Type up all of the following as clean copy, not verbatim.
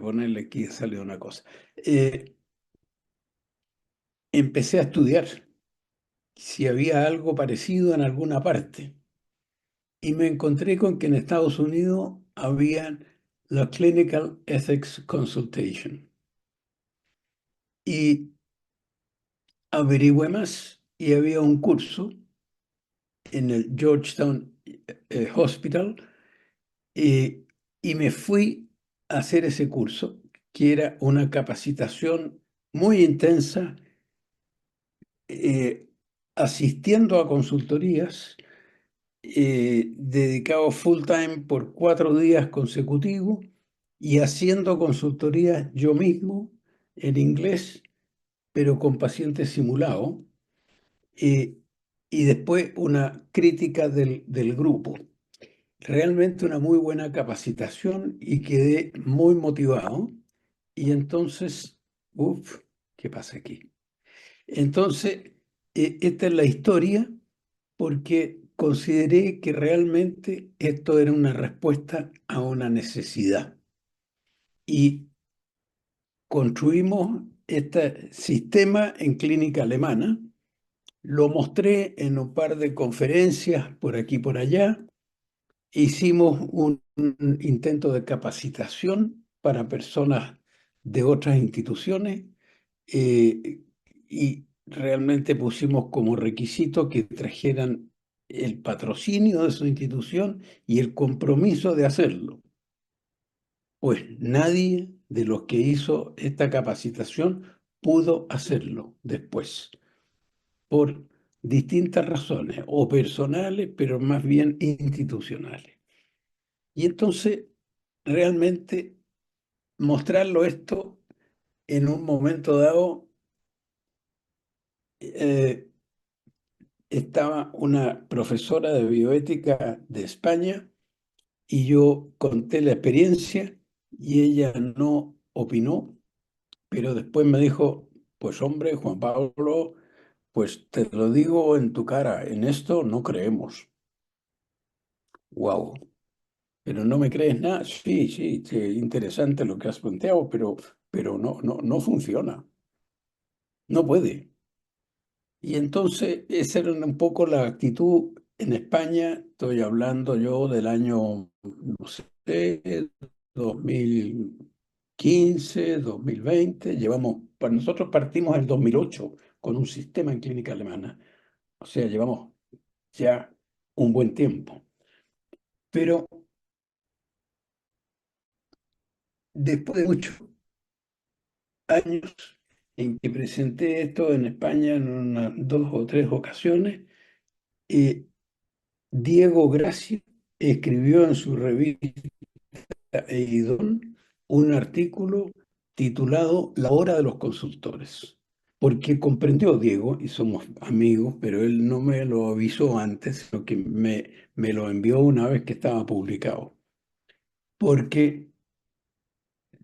ponerle aquí, salió una cosa. Empecé a estudiar si había algo parecido en alguna parte y me encontré con que en Estados Unidos había la Clinical Ethics Consultation y averigüé más y había un curso en el Georgetown Hospital eh, y me fui a hacer ese curso, que era una capacitación muy intensa, eh, asistiendo a consultorías, dedicado full time por 4 días consecutivos y haciendo consultorías yo mismo en inglés, pero con pacientes simulados, eh, y después una crítica del grupo. Realmente una muy buena capacitación y quedé muy motivado. Y entonces, uff, ¿qué pasa aquí? Entonces, esta es la historia porque consideré que realmente esto era una respuesta a una necesidad. Y construimos este sistema en clínica alemana, lo mostré en un par de conferencias por aquí y por allá. Hicimos un intento de capacitación para personas de otras instituciones, eh, y realmente pusimos como requisito que trajeran el patrocinio de su institución y el compromiso de hacerlo. Pues nadie de los que hizo esta capacitación pudo hacerlo después, por distintas razones, o personales, pero más bien institucionales. Y entonces, realmente, mostrarlo esto en un momento dado, eh, estaba una profesora de bioética de España y yo conté la experiencia y ella no opinó, pero después me dijo, pues hombre, Juan Pablo, pues te lo digo en tu cara, en esto no creemos. Wow. Pero no me crees nada. Sí, sí, sí, interesante lo que has planteado, pero no funciona. No puede. Y entonces esa era un poco la actitud en España. Estoy hablando yo del año, no sé, 2015, 2020. Para nosotros partimos en el 2008 con un sistema en clínica alemana. O sea, llevamos ya un buen tiempo. Pero después de muchos años en que presenté esto en España en unas 2 o 3 ocasiones, eh, Diego Gracia escribió en su revista Eidón un artículo titulado La hora de los consultores, porque comprendió Diego, y somos amigos, pero él no me lo avisó antes, sino que me lo envió una vez que estaba publicado, porque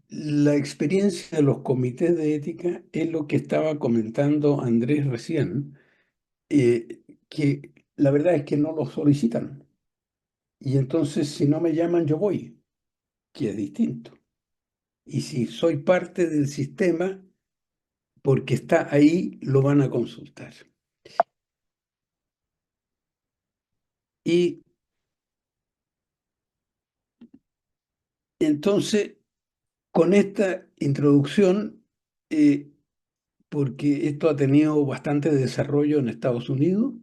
la experiencia de los comités de ética es lo que estaba comentando Andrés recién, que la verdad es que no lo solicitan. Y entonces, si no me llaman, yo voy, que es distinto. Y si soy parte del sistema, porque está ahí, lo van a consultar. Y entonces, con esta introducción, porque esto ha tenido bastante desarrollo en Estados Unidos,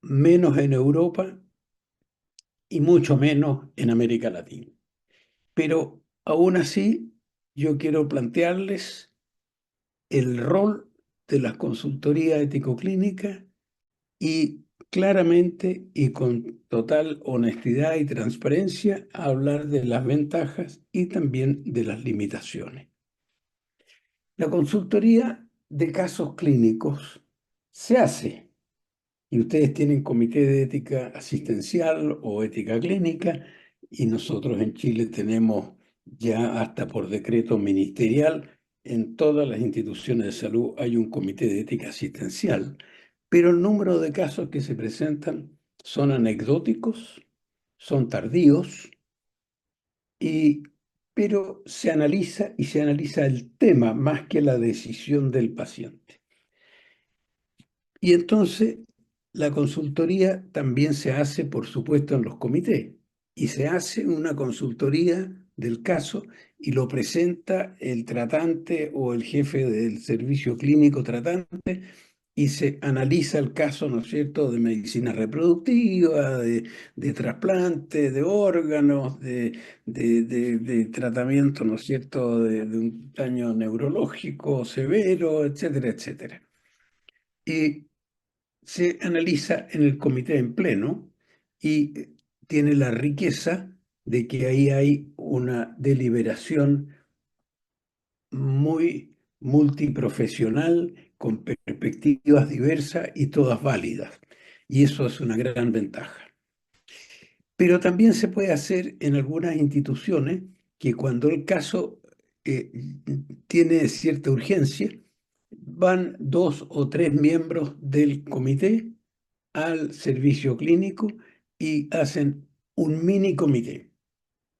menos en Europa y mucho menos en América Latina. Pero aún así, yo quiero plantearles el rol de las consultorías ético-clínicas y claramente y con total honestidad y transparencia hablar de las ventajas y también de las limitaciones. La consultoría de casos clínicos se hace y ustedes tienen comité de ética asistencial o ética clínica y nosotros en Chile tenemos ya hasta por decreto ministerial en todas las instituciones de salud hay un comité de ética asistencial, pero el número de casos que se presentan son anecdóticos, son tardíos y pero se analiza y se analiza el tema más que la decisión del paciente. Y entonces la consultoría también se hace, por supuesto, en los comités. Y se hace una consultoría del caso y lo presenta el tratante o el jefe del servicio clínico tratante y se analiza el caso, ¿no es cierto?, de medicina reproductiva, de trasplante de órganos, de tratamiento, ¿no es cierto?, de un daño neurológico severo, etcétera, etcétera. Y se analiza en el comité en pleno y tiene la riqueza de que ahí hay una deliberación muy multiprofesional, con perspectivas diversas y todas válidas. Y eso es una gran ventaja. Pero también se puede hacer en algunas instituciones que cuando el caso eh, tiene cierta urgencia, van 2 o 3 miembros del comité al servicio clínico y hacen un mini comité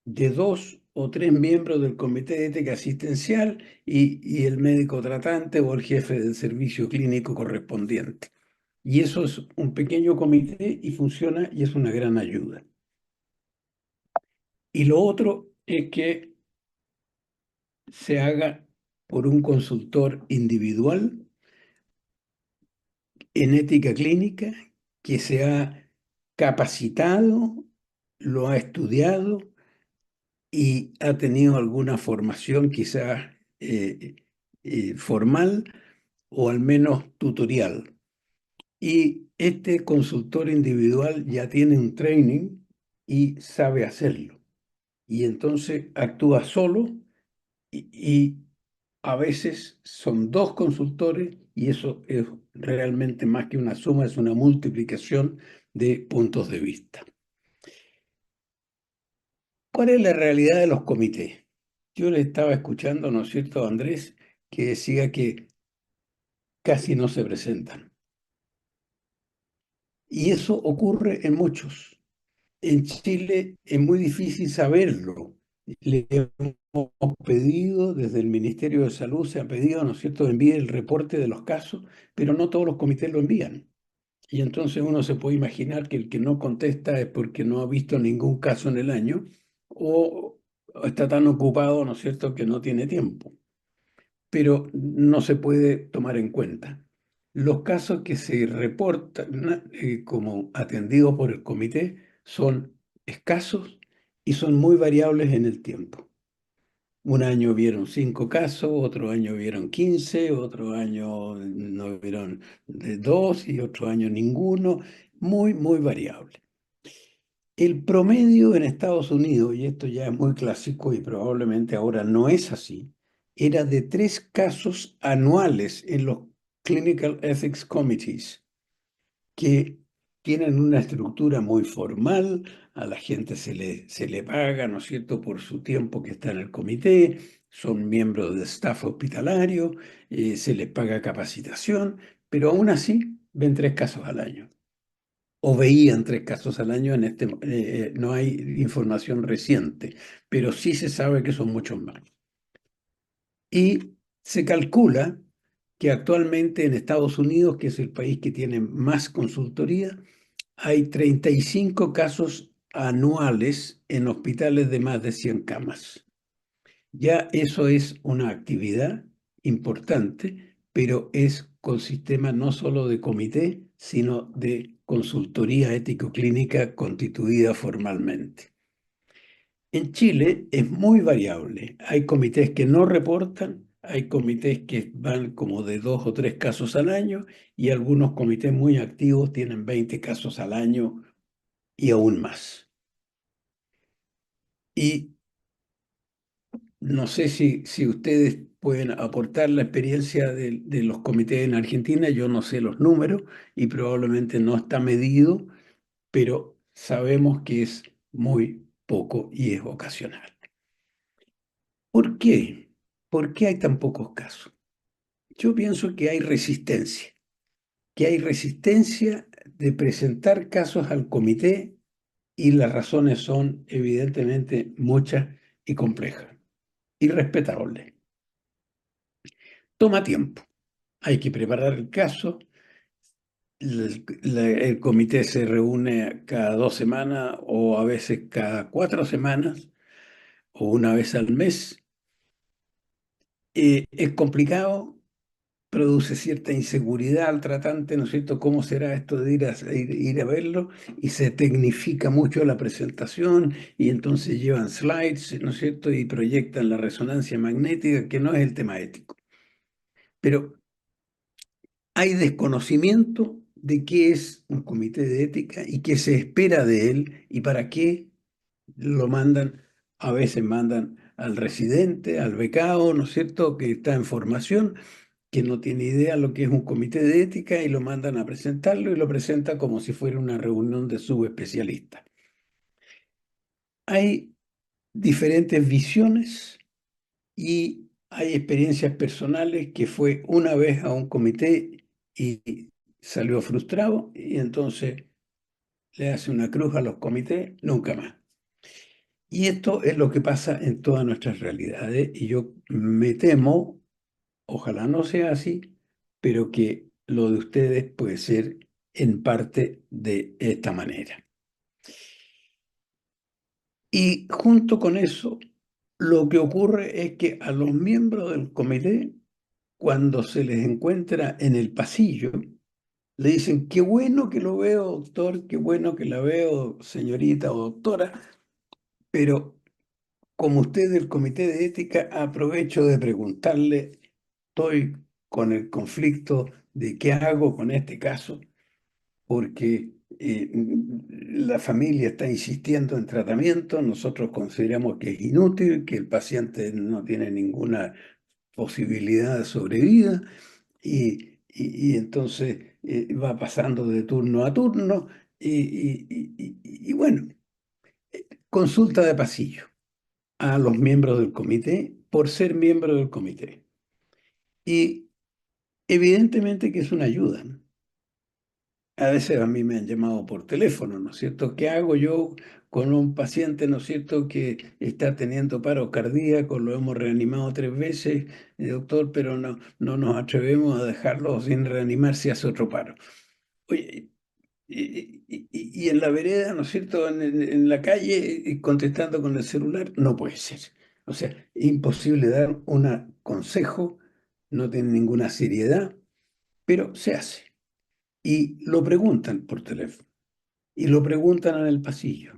de 2 o 3 miembros del comité de ética asistencial y el médico tratante o el jefe del servicio clínico correspondiente. Y eso es un pequeño comité y funciona y es una gran ayuda. Y lo otro es que se haga por un consultor individual en ética clínica que se ha capacitado, lo ha estudiado y ha tenido alguna formación quizás formal o al menos tutorial. Y este consultor individual ya tiene un training y sabe hacerlo. Y entonces actúa solo y a veces son 2 consultores y eso es realmente más que una suma, es una multiplicación de puntos de vista. ¿Cuál es la realidad de los comités? Yo le estaba escuchando, ¿no es cierto, Andrés, que decía que casi no se presentan. Y eso ocurre en muchos. En Chile es muy difícil saberlo. Le hemos pedido, desde el Ministerio de Salud se ha pedido, ¿no es cierto?, envíe el reporte de los casos, pero no todos los comités lo envían. Y entonces uno se puede imaginar que el que no contesta es porque no ha visto ningún caso en el año o está tan ocupado, ¿no es cierto?, que no tiene tiempo. Pero no se puede tomar en cuenta. Los casos que se reportan como atendidos por el comité son escasos y son muy variables en el tiempo. Un año vieron 5 casos, otro año vieron 15, otro año no vieron de 2 y otro año ninguno. Muy, muy variable. El promedio en Estados Unidos, y esto ya es muy clásico y probablemente ahora no es así, era de 3 casos anuales en los Clinical Ethics Committees, que tienen una estructura muy formal, a la gente se le paga, ¿no es cierto?, por su tiempo que está en el comité, son miembros del staff hospitalario, se les paga capacitación, pero aún así ven 3 casos al año o veían 3 casos al año no hay información reciente, pero sí se sabe que son muchos más. Y se calcula que actualmente en Estados Unidos, que es el país que tiene más consultoría, hay 35 casos anuales en hospitales de más de 100 camas. Ya eso es una actividad importante, pero es con sistema no solo de comité, sino de consultoría ético-clínica constituida formalmente. En Chile es muy variable. Hay comités que no reportan, hay comités que van como de 2 o 3 casos al año y algunos comités muy activos tienen 20 casos al año y aún más. Y no sé si ustedes pueden aportar la experiencia de los comités en Argentina, yo no sé los números y probablemente no está medido, pero sabemos que es muy poco y es ocasional. ¿Por qué? ¿Por qué hay tan pocos casos? Yo pienso que hay resistencia de presentar casos al comité y las razones son evidentemente muchas y complejas. y respetable. Toma tiempo. Hay que preparar el caso. El comité se reúne cada 2 semanas o a veces cada 4 semanas o una vez al mes. Es complicado, produce cierta inseguridad al tratante, ¿no es cierto? ¿Cómo será esto de ir a verlo? Y se tecnifica mucho la presentación y entonces llevan slides, ¿no es cierto? Y proyectan la resonancia magnética, que no es el tema ético. Pero hay desconocimiento de qué es un comité de ética y qué se espera de él y para qué lo mandan. A veces mandan al residente, al becado, ¿no es cierto?, que está en formación, que no tiene idea lo que es un comité de ética y lo mandan a presentarlo y lo presenta como si fuera una reunión de subespecialistas. Hay diferentes visiones y hay experiencias personales que fue una vez a un comité y salió frustrado y entonces le hace una cruz a los comités, nunca más. Y esto es lo que pasa en todas nuestras realidades y yo me temo, ojalá no sea así, pero que lo de ustedes puede ser en parte de esta manera. Y junto con eso, lo que ocurre es que a los miembros del comité, cuando se les encuentra en el pasillo, le dicen, qué bueno que lo veo, doctor, qué bueno que la veo, señorita o doctora, pero como usted del comité de ética, aprovecho de preguntarle, estoy con el conflicto de qué hago con este caso, porque la familia está insistiendo en tratamiento, nosotros consideramos que es inútil, que el paciente no tiene ninguna posibilidad de sobrevida y entonces va pasando de turno a turno y bueno, consulta de pasillo a los miembros del comité por ser miembro del comité. Y evidentemente que es una ayuda, ¿no? A veces a mí me han llamado por teléfono, ¿no es cierto? ¿Qué hago yo con un paciente, ¿no es cierto?, que está teniendo paro cardíaco, lo hemos reanimado 3 veces, doctor, pero no nos atrevemos a dejarlo sin reanimar si hace otro paro. Oye, y en la vereda, ¿no es cierto?, en la calle, contestando con el celular, no puede ser. O sea, es imposible dar un consejo, no tiene ninguna seriedad, pero se hace. Y lo preguntan por teléfono, y lo preguntan en el pasillo.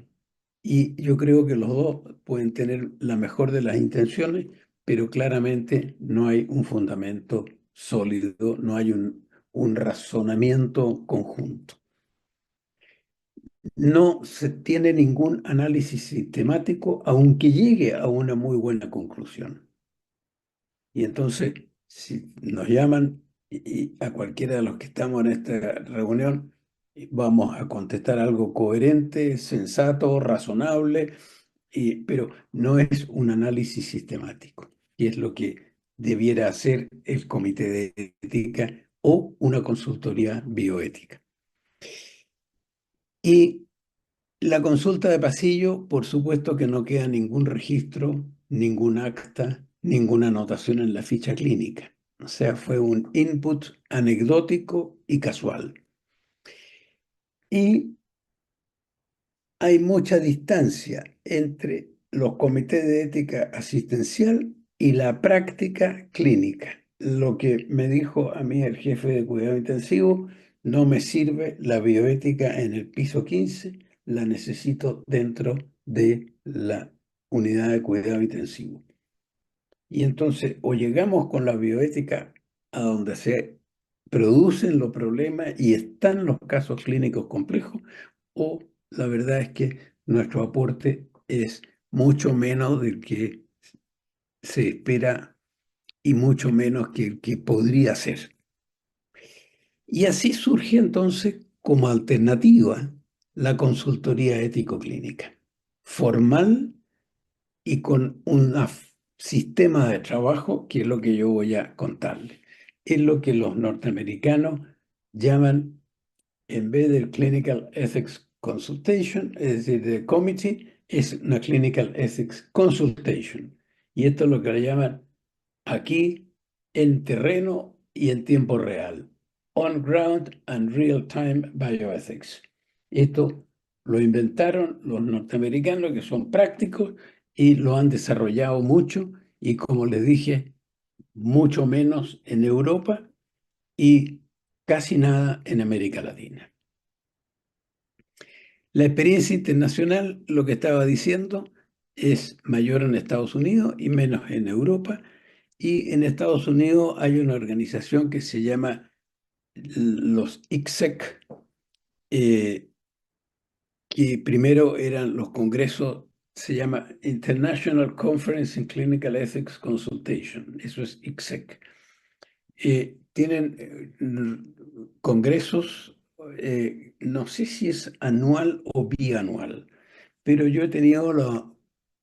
Y yo creo que los dos pueden tener la mejor de las intenciones, pero claramente no hay un fundamento sólido, no hay un razonamiento conjunto. No se tiene ningún análisis sistemático, aunque llegue a una muy buena conclusión. Y entonces, si nos llaman y a cualquiera de los que estamos en esta reunión, vamos a contestar algo coherente, sensato, razonable, pero no es un análisis sistemático, que es lo que debiera hacer el comité de ética o una consultoría bioética. Y la consulta de pasillo, por supuesto que no queda ningún registro, ningún acta, ninguna anotación en la ficha clínica. O sea, fue un input anecdótico y casual. Y hay mucha distancia entre los comités de ética asistencial y la práctica clínica. Lo que me dijo a mí el jefe de cuidado intensivo, no me sirve la bioética en el piso 15, la necesito dentro de la unidad de cuidado intensivo. Y entonces o llegamos con la bioética a donde se producen los problemas y están los casos clínicos complejos, o la verdad es que nuestro aporte es mucho menos del que se espera y mucho menos que el que podría ser. Y así surge entonces como alternativa la consultoría ético-clínica, formal y con un sistema de trabajo que es lo que yo voy a contarles. Es lo que los norteamericanos llaman, en vez del Clinical Ethics Consultation, es decir, del committee, es una Clinical Ethics Consultation. Y esto es lo que le llaman aquí en terreno y en tiempo real. On Ground and Real-Time Bioethics. Esto lo inventaron los norteamericanos, que son prácticos y lo han desarrollado mucho, y como les dije, mucho menos en Europa y casi nada en América Latina. La experiencia internacional, lo que estaba diciendo, es mayor en Estados Unidos y menos en Europa. Y en Estados Unidos hay una organización que se llama los ICSEC, eh, que primero eran los congresos, se llama International Conference in Clinical Ethics Consultation, eso es ICSEC. Tienen congresos, no sé si es anual o bianual, pero yo he tenido la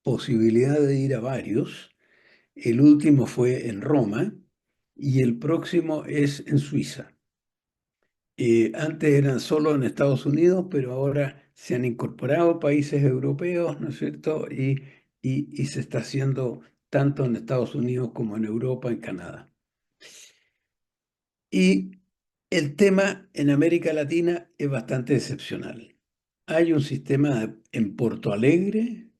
posibilidad de ir a varios. El último fue en Roma y el próximo es en Suiza. Antes eran solo en Estados Unidos, pero ahora se han incorporado países europeos, ¿no es cierto? Y se está haciendo tanto en Estados Unidos como en Europa, en Canadá. Y el tema en América Latina es bastante excepcional. Hay un sistema en Porto Alegre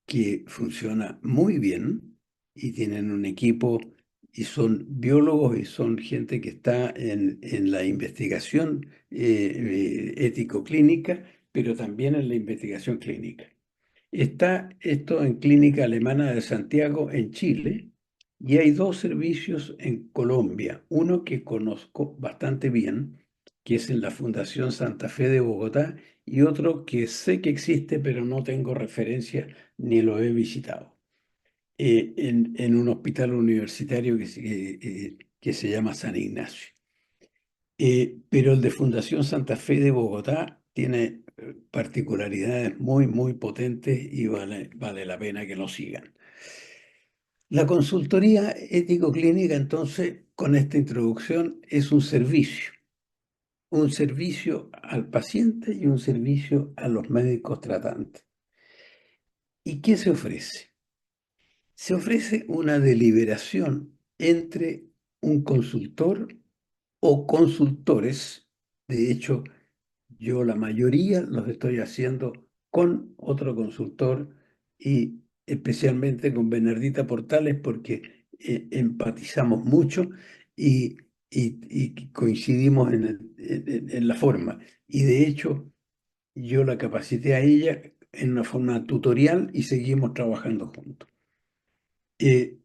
que funciona muy bien y tienen un equipo y son biólogos y son gente que está en la investigación ético-clínica, pero también en la investigación clínica. Está esto en Clínica Alemana de Santiago, en Chile, y hay dos servicios en Colombia. Uno que conozco bastante bien, que es en la Fundación Santa Fe de Bogotá, y otro que sé que existe, pero no tengo referencia ni lo he visitado, en un hospital universitario que se llama San Ignacio. Pero el de Fundación Santa Fe de Bogotá tiene particularidades muy, muy potentes y vale la pena que lo sigan. La consultoría ético-clínica, entonces, con esta introducción, es un servicio al paciente y un servicio a los médicos tratantes. ¿Y qué se ofrece? Se ofrece una deliberación entre un consultor o consultores. De hecho, yo la mayoría los estoy haciendo con otro consultor y especialmente con Bernardita Portales porque empatizamos mucho y, y coincidimos en la forma. Y de hecho, yo la capacité a ella en una forma tutorial y seguimos trabajando juntos. Eh,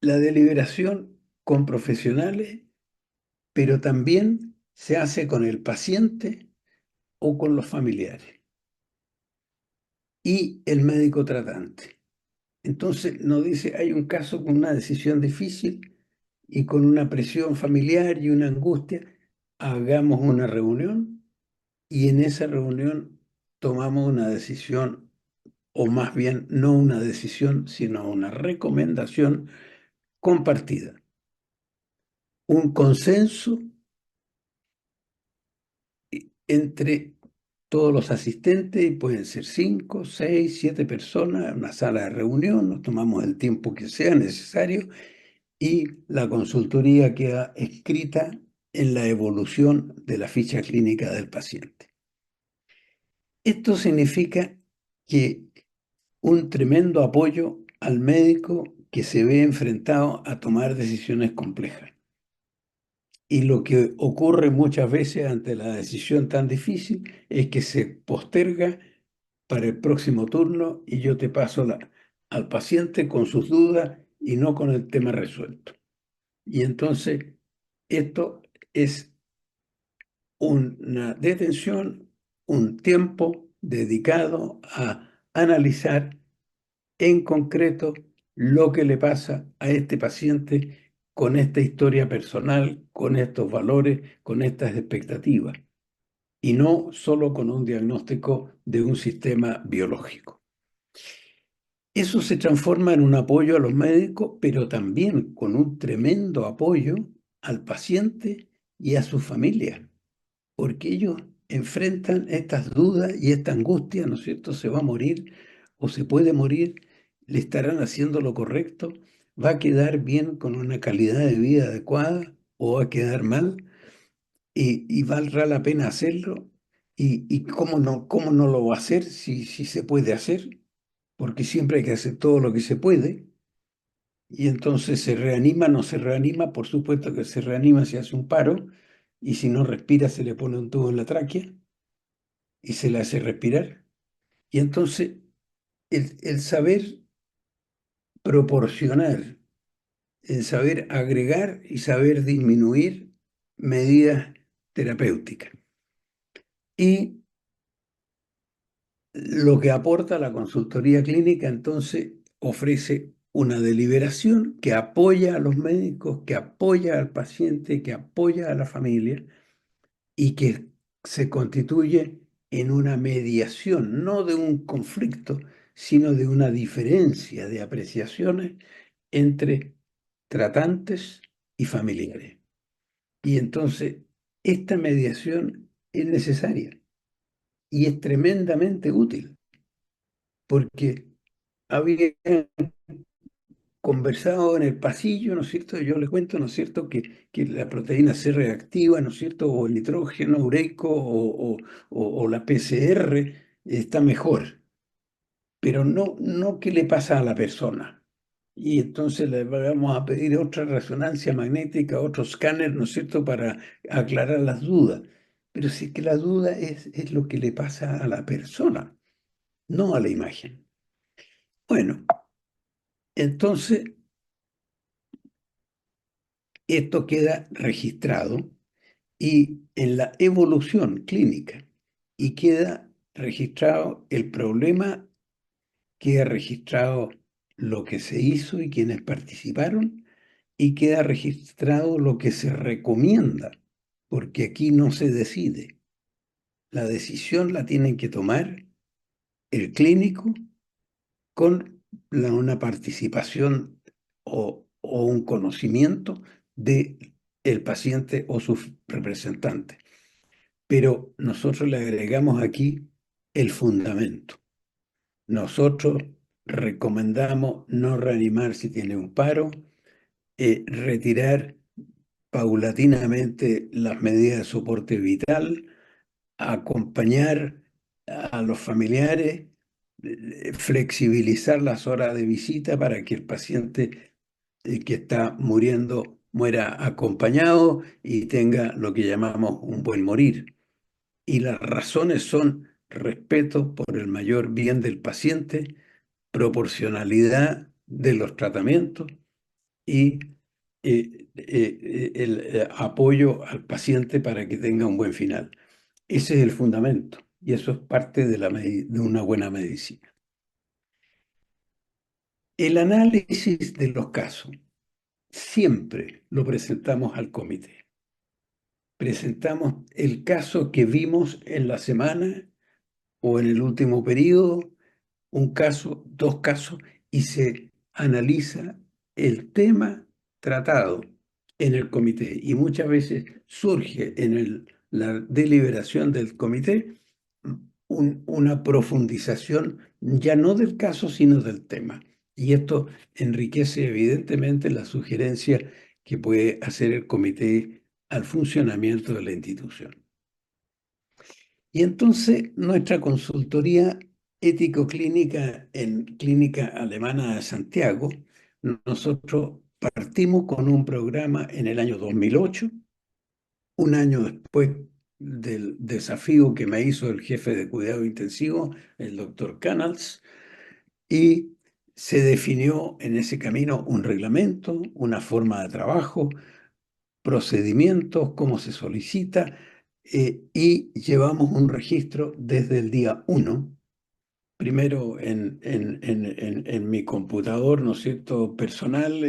la deliberación con profesionales, pero también se hace con el paciente o con los familiares y el médico tratante. Entonces nos dice, hay un caso con una decisión difícil y con una presión familiar y una angustia, hagamos una reunión y en esa reunión tomamos una decisión, o más bien no una decisión, sino una recomendación compartida, un consenso entre todos los asistentes, y pueden ser 5, 6, 7 personas, en una sala de reunión, nos tomamos el tiempo que sea necesario y la consultoría queda escrita en la evolución de la ficha clínica del paciente. Esto significa que un tremendo apoyo al médico que se ve enfrentado a tomar decisiones complejas. Y lo que ocurre muchas veces ante la decisión tan difícil es que se posterga para el próximo turno y yo te paso al paciente con sus dudas y no con el tema resuelto. Y entonces esto es una detención, un tiempo dedicado a analizar en concreto lo que le pasa a este paciente con esta historia personal, con estos valores, con estas expectativas, y no solo con un diagnóstico de un sistema biológico. Eso se transforma en un apoyo a los médicos, pero también con un tremendo apoyo al paciente y a su familia, porque ellos enfrentan estas dudas y esta angustia, ¿no es cierto? Se va a morir o se puede morir. le estarán haciendo lo correcto, va a quedar bien con una calidad de vida adecuada o va a quedar mal y valdrá la pena hacerlo. Y cómo no lo va a hacer si se puede hacer, porque siempre hay que hacer todo lo que se puede. Y entonces se reanima, no se reanima, por supuesto que se reanima si hace un paro, y si no respira se le pone un tubo en la tráquea y se le hace respirar. Y entonces el saber proporcionar, el saber agregar y saber disminuir medidas terapéuticas. Y lo que aporta la consultoría clínica entonces ofrece una deliberación que apoya a los médicos, que apoya al paciente, que apoya a la familia y que se constituye en una mediación, no de un conflicto, sino de una diferencia de apreciaciones entre tratantes y familiares. Y entonces esta mediación es necesaria y es tremendamente útil, porque había conversado en el pasillo, ¿no es cierto? Yo les cuento, ¿no es cierto?, que la proteína C reactiva, ¿no es cierto?, o el nitrógeno ureico o la PCR está mejor, pero no qué le pasa a la persona. Y entonces le vamos a pedir otra resonancia magnética, otro escáner, ¿no es cierto?, para aclarar las dudas. Pero si es que la duda es lo que le pasa a la persona, no a la imagen. Bueno, entonces esto queda registrado y en la evolución clínica y queda registrado el problema, queda registrado lo que se hizo y quienes participaron y queda registrado lo que se recomienda, porque aquí no se decide. La decisión la tienen que tomar el clínico con una participación o un conocimiento de el paciente o sus representantes. Pero nosotros le agregamos aquí el fundamento. Nosotros recomendamos no reanimar si tiene un paro, retirar paulatinamente las medidas de soporte vital, acompañar a los familiares, flexibilizar las horas de visita para que el paciente que está muriendo muera acompañado y tenga lo que llamamos un buen morir. Y las razones son respeto por el mayor bien del paciente, proporcionalidad de los tratamientos y el apoyo al paciente para que tenga un buen final. Ese es el fundamento y eso es parte de una buena medicina. El análisis de los casos siempre lo presentamos al comité. Presentamos el caso que vimos en la semana o en el último periodo, un caso, dos casos, y se analiza el tema tratado en el comité. Y muchas veces surge en la deliberación del comité una profundización ya no del caso, sino del tema. Y esto enriquece evidentemente la sugerencia que puede hacer el comité al funcionamiento de la institución. Y entonces nuestra consultoría ético-clínica en Clínica Alemana de Santiago, nosotros partimos con un programa en el año 2008, un año después del desafío que me hizo el jefe de cuidado intensivo, el doctor Canals, y se definió en ese camino un reglamento, una forma de trabajo, procedimientos, cómo se solicita, y llevamos un registro desde el día 1, primero en mi computador, ¿no es cierto?, personal,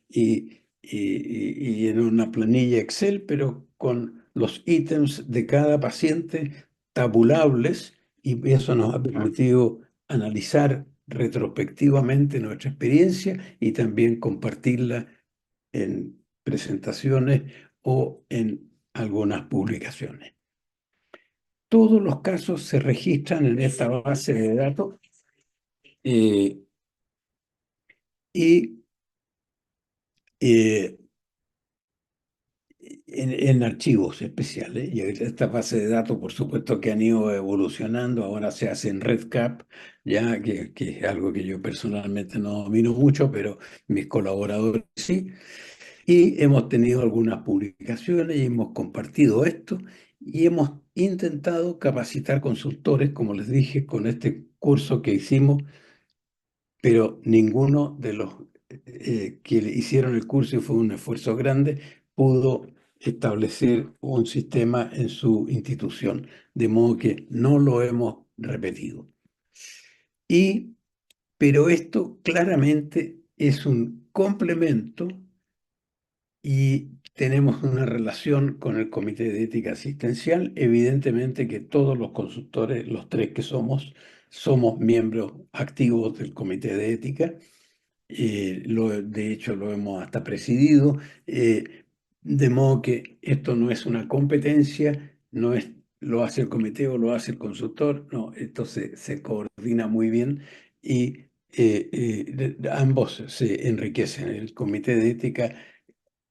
y en una planilla Excel, pero con los ítems de cada paciente tabulables, y eso nos ha permitido analizar retrospectivamente nuestra experiencia y también compartirla en presentaciones o en algunas publicaciones. Todos los casos se registran en esta base de datos, eh, y eh, en archivos especiales. Y esta base de datos, por supuesto, que han ido evolucionando, ahora se hace en RedCap, ya que es algo que yo personalmente no domino mucho, pero mis colaboradores sí. Y hemos tenido algunas publicaciones y hemos compartido esto y hemos intentado capacitar consultores, como les dije, con este curso que hicimos, pero ninguno de los que hicieron el curso, y fue un esfuerzo grande, pudo establecer un sistema en su institución, de modo que no lo hemos repetido. Y, pero esto claramente es un complemento y tenemos una relación con el Comité de Ética Asistencial. Evidentemente que todos los consultores, los tres que somos miembros activos del Comité de Ética. De hecho, lo hemos hasta presidido, de modo que esto no es una competencia, no es lo hace el comité o lo hace el consultor, no, esto se coordina muy bien y ambos se enriquecen. El comité de ética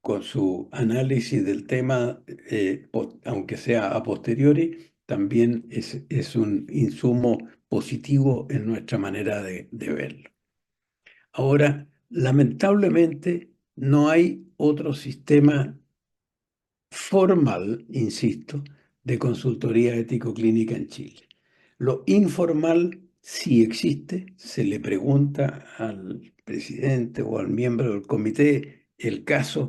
con su análisis del tema, aunque sea a posteriori, también es un insumo positivo en nuestra manera de verlo. Ahora, lamentablemente, no hay otro sistema formal, insisto, de consultoría ético-clínica en Chile. Lo informal sí existe, se le pregunta al presidente o al miembro del comité el caso,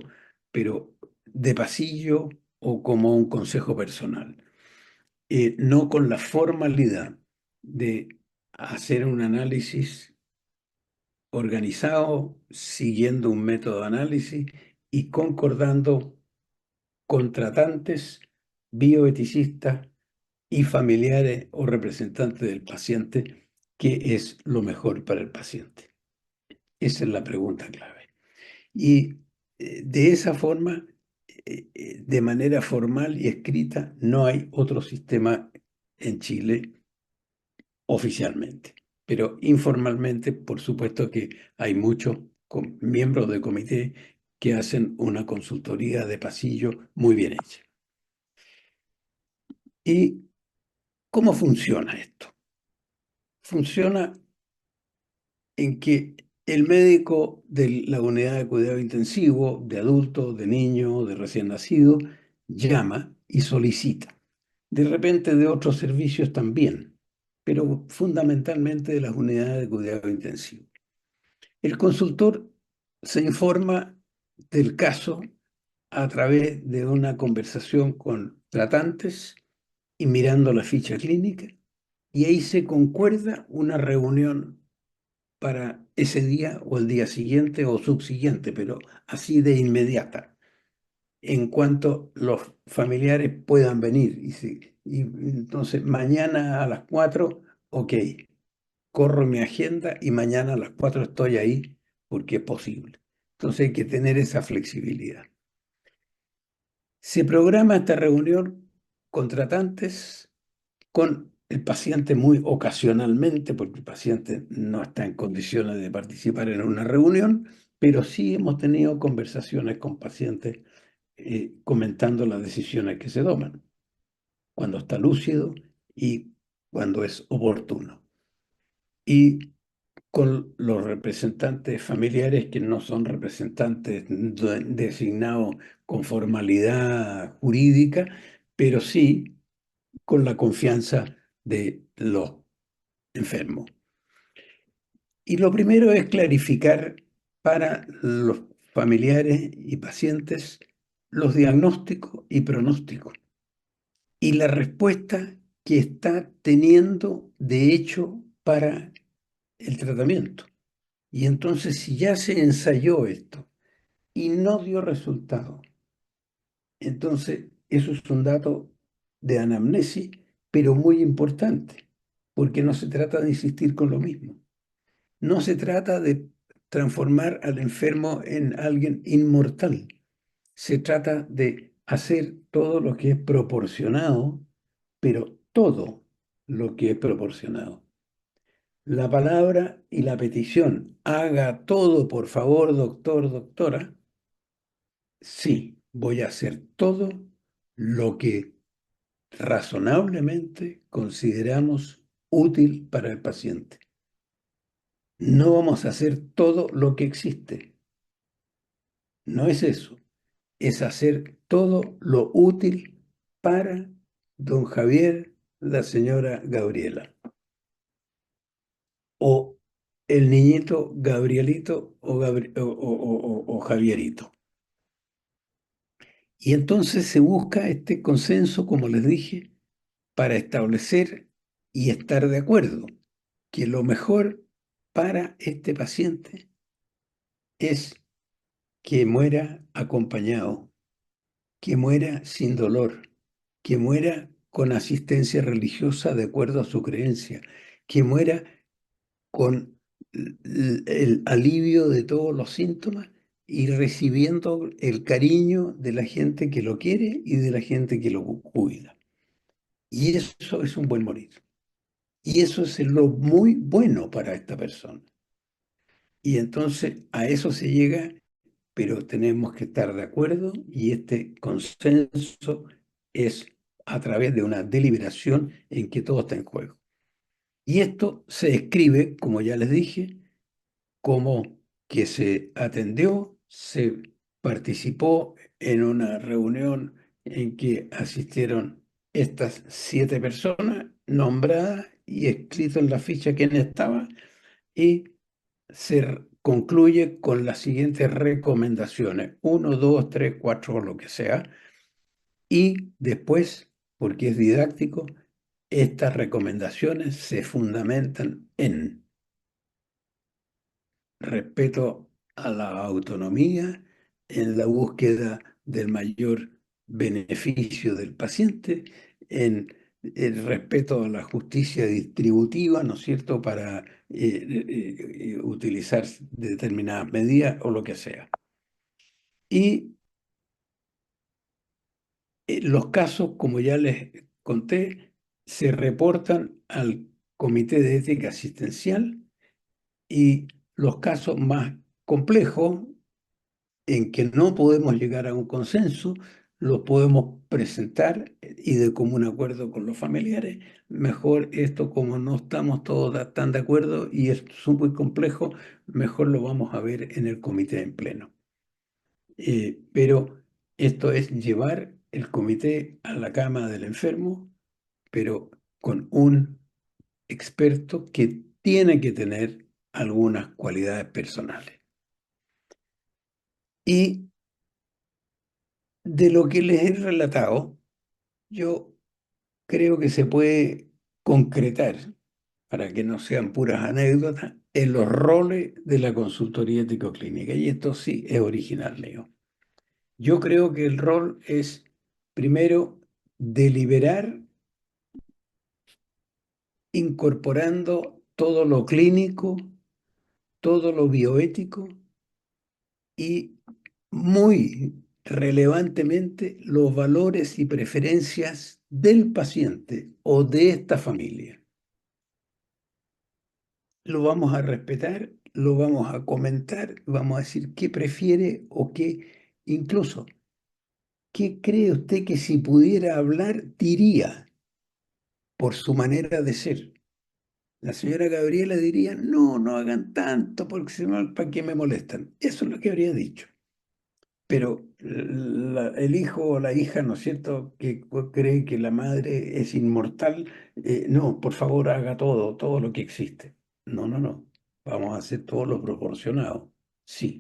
pero de pasillo o como un consejo personal. No con la formalidad de hacer un análisis organizado, siguiendo un método de análisis y concordando con tratantes, bioeticistas y familiares o representantes del paciente, qué es lo mejor para el paciente. Esa es la pregunta clave. Y de esa forma, de manera formal y escrita, no hay otro sistema en Chile oficialmente. Pero informalmente, por supuesto que hay muchos miembros del comité que hacen una consultoría de pasillo muy bien hecha. ¿Y cómo funciona esto? Funciona en que el médico de la unidad de cuidado intensivo, de adultos, de niños, de recién nacido, llama y solicita. De repente de otros servicios también, pero fundamentalmente de las unidades de cuidado intensivo. El consultor se informa del caso a través de una conversación con tratantes y mirando la ficha clínica, y ahí se concuerda una reunión para ese día o el día siguiente o subsiguiente, pero así de inmediata, en cuanto los familiares puedan venir. Y entonces mañana a las 4, ok, corro mi agenda y mañana a las 4 estoy ahí porque es posible. Entonces hay que tener esa flexibilidad. Se programa esta reunión con tratantes, con el paciente muy ocasionalmente, porque el paciente no está en condiciones de participar en una reunión, pero sí hemos tenido conversaciones con pacientes comentando las decisiones que se toman, cuando está lúcido y cuando es oportuno. Y con los representantes familiares que no son representantes designados con formalidad jurídica, pero sí con la confianza de los enfermos. Y lo primero es clarificar para los familiares y pacientes los diagnósticos y pronósticos y la respuesta que está teniendo de hecho para el tratamiento. Y entonces, si ya se ensayó esto y no dio resultado, entonces eso es un dato de anamnesis, pero muy importante, porque no se trata de insistir con lo mismo. No se trata de transformar al enfermo en alguien inmortal. Se trata de hacer todo lo que es proporcionado, pero todo lo que es proporcionado. la palabra y la petición, haga todo, por favor, doctor, doctora, sí, voy a hacer todo lo que razonablemente consideramos útil para el paciente. No vamos a hacer todo lo que existe. No es eso. Es hacer todo lo útil para don Javier, la señora Gabriela, o el niñito Gabrielito o Javierito. Y entonces se busca este consenso, como les dije, para establecer y estar de acuerdo que lo mejor para este paciente es que muera acompañado, que muera sin dolor, que muera con asistencia religiosa de acuerdo a su creencia, que muera con el alivio de todos los síntomas y recibiendo el cariño de la gente que lo quiere y de la gente que lo cuida. Y eso es un buen morir. Y eso es lo muy bueno para esta persona. Y entonces a eso se llega, pero tenemos que estar de acuerdo y este consenso es a través de una deliberación en que todo está en juego. Y esto se escribe, como ya les dije, como que se atendió, se participó en una reunión en que asistieron estas 7 personas nombradas y escrito en la ficha quién estaba y se concluye con las siguientes recomendaciones, uno, dos, tres, cuatro, lo que sea, y después, porque es didáctico, estas recomendaciones se fundamentan en respeto a la autonomía, en la búsqueda del mayor beneficio del paciente, en el respeto a la justicia distributiva, ¿no es cierto?, para utilizar determinadas medidas o lo que sea. Y los casos, como ya les conté, se reportan al Comité de Ética Asistencial y los casos más complejos en que no podemos llegar a un consenso, lo podemos presentar y de común acuerdo con los familiares. Mejor esto, como no estamos todos tan de acuerdo y es muy complejo, mejor lo vamos a ver en el comité en pleno. Pero esto es llevar el comité a la cama del enfermo, pero con un experto que tiene que tener algunas cualidades personales. Y de lo que les he relatado, yo creo que se puede concretar, para que no sean puras anécdotas, en los roles de la consultoría ético-clínica. Y esto sí es original, Leo. Yo creo que el rol es, primero, deliberar incorporando todo lo clínico, todo lo bioético y muy relevantemente los valores y preferencias del paciente o de esta familia. Lo vamos a respetar, lo vamos a comentar, vamos a decir qué prefiere o qué, incluso, qué cree usted que si pudiera hablar diría por su manera de ser. La señora Gabriela diría, no, no hagan tanto porque si no, ¿para qué me molestan? Eso es lo que habría dicho. Pero el hijo o la hija, ¿no es cierto?, que cree que la madre es inmortal, no, por favor haga todo, todo lo que existe. No, no, no. Vamos a hacer todo lo proporcionado. Sí.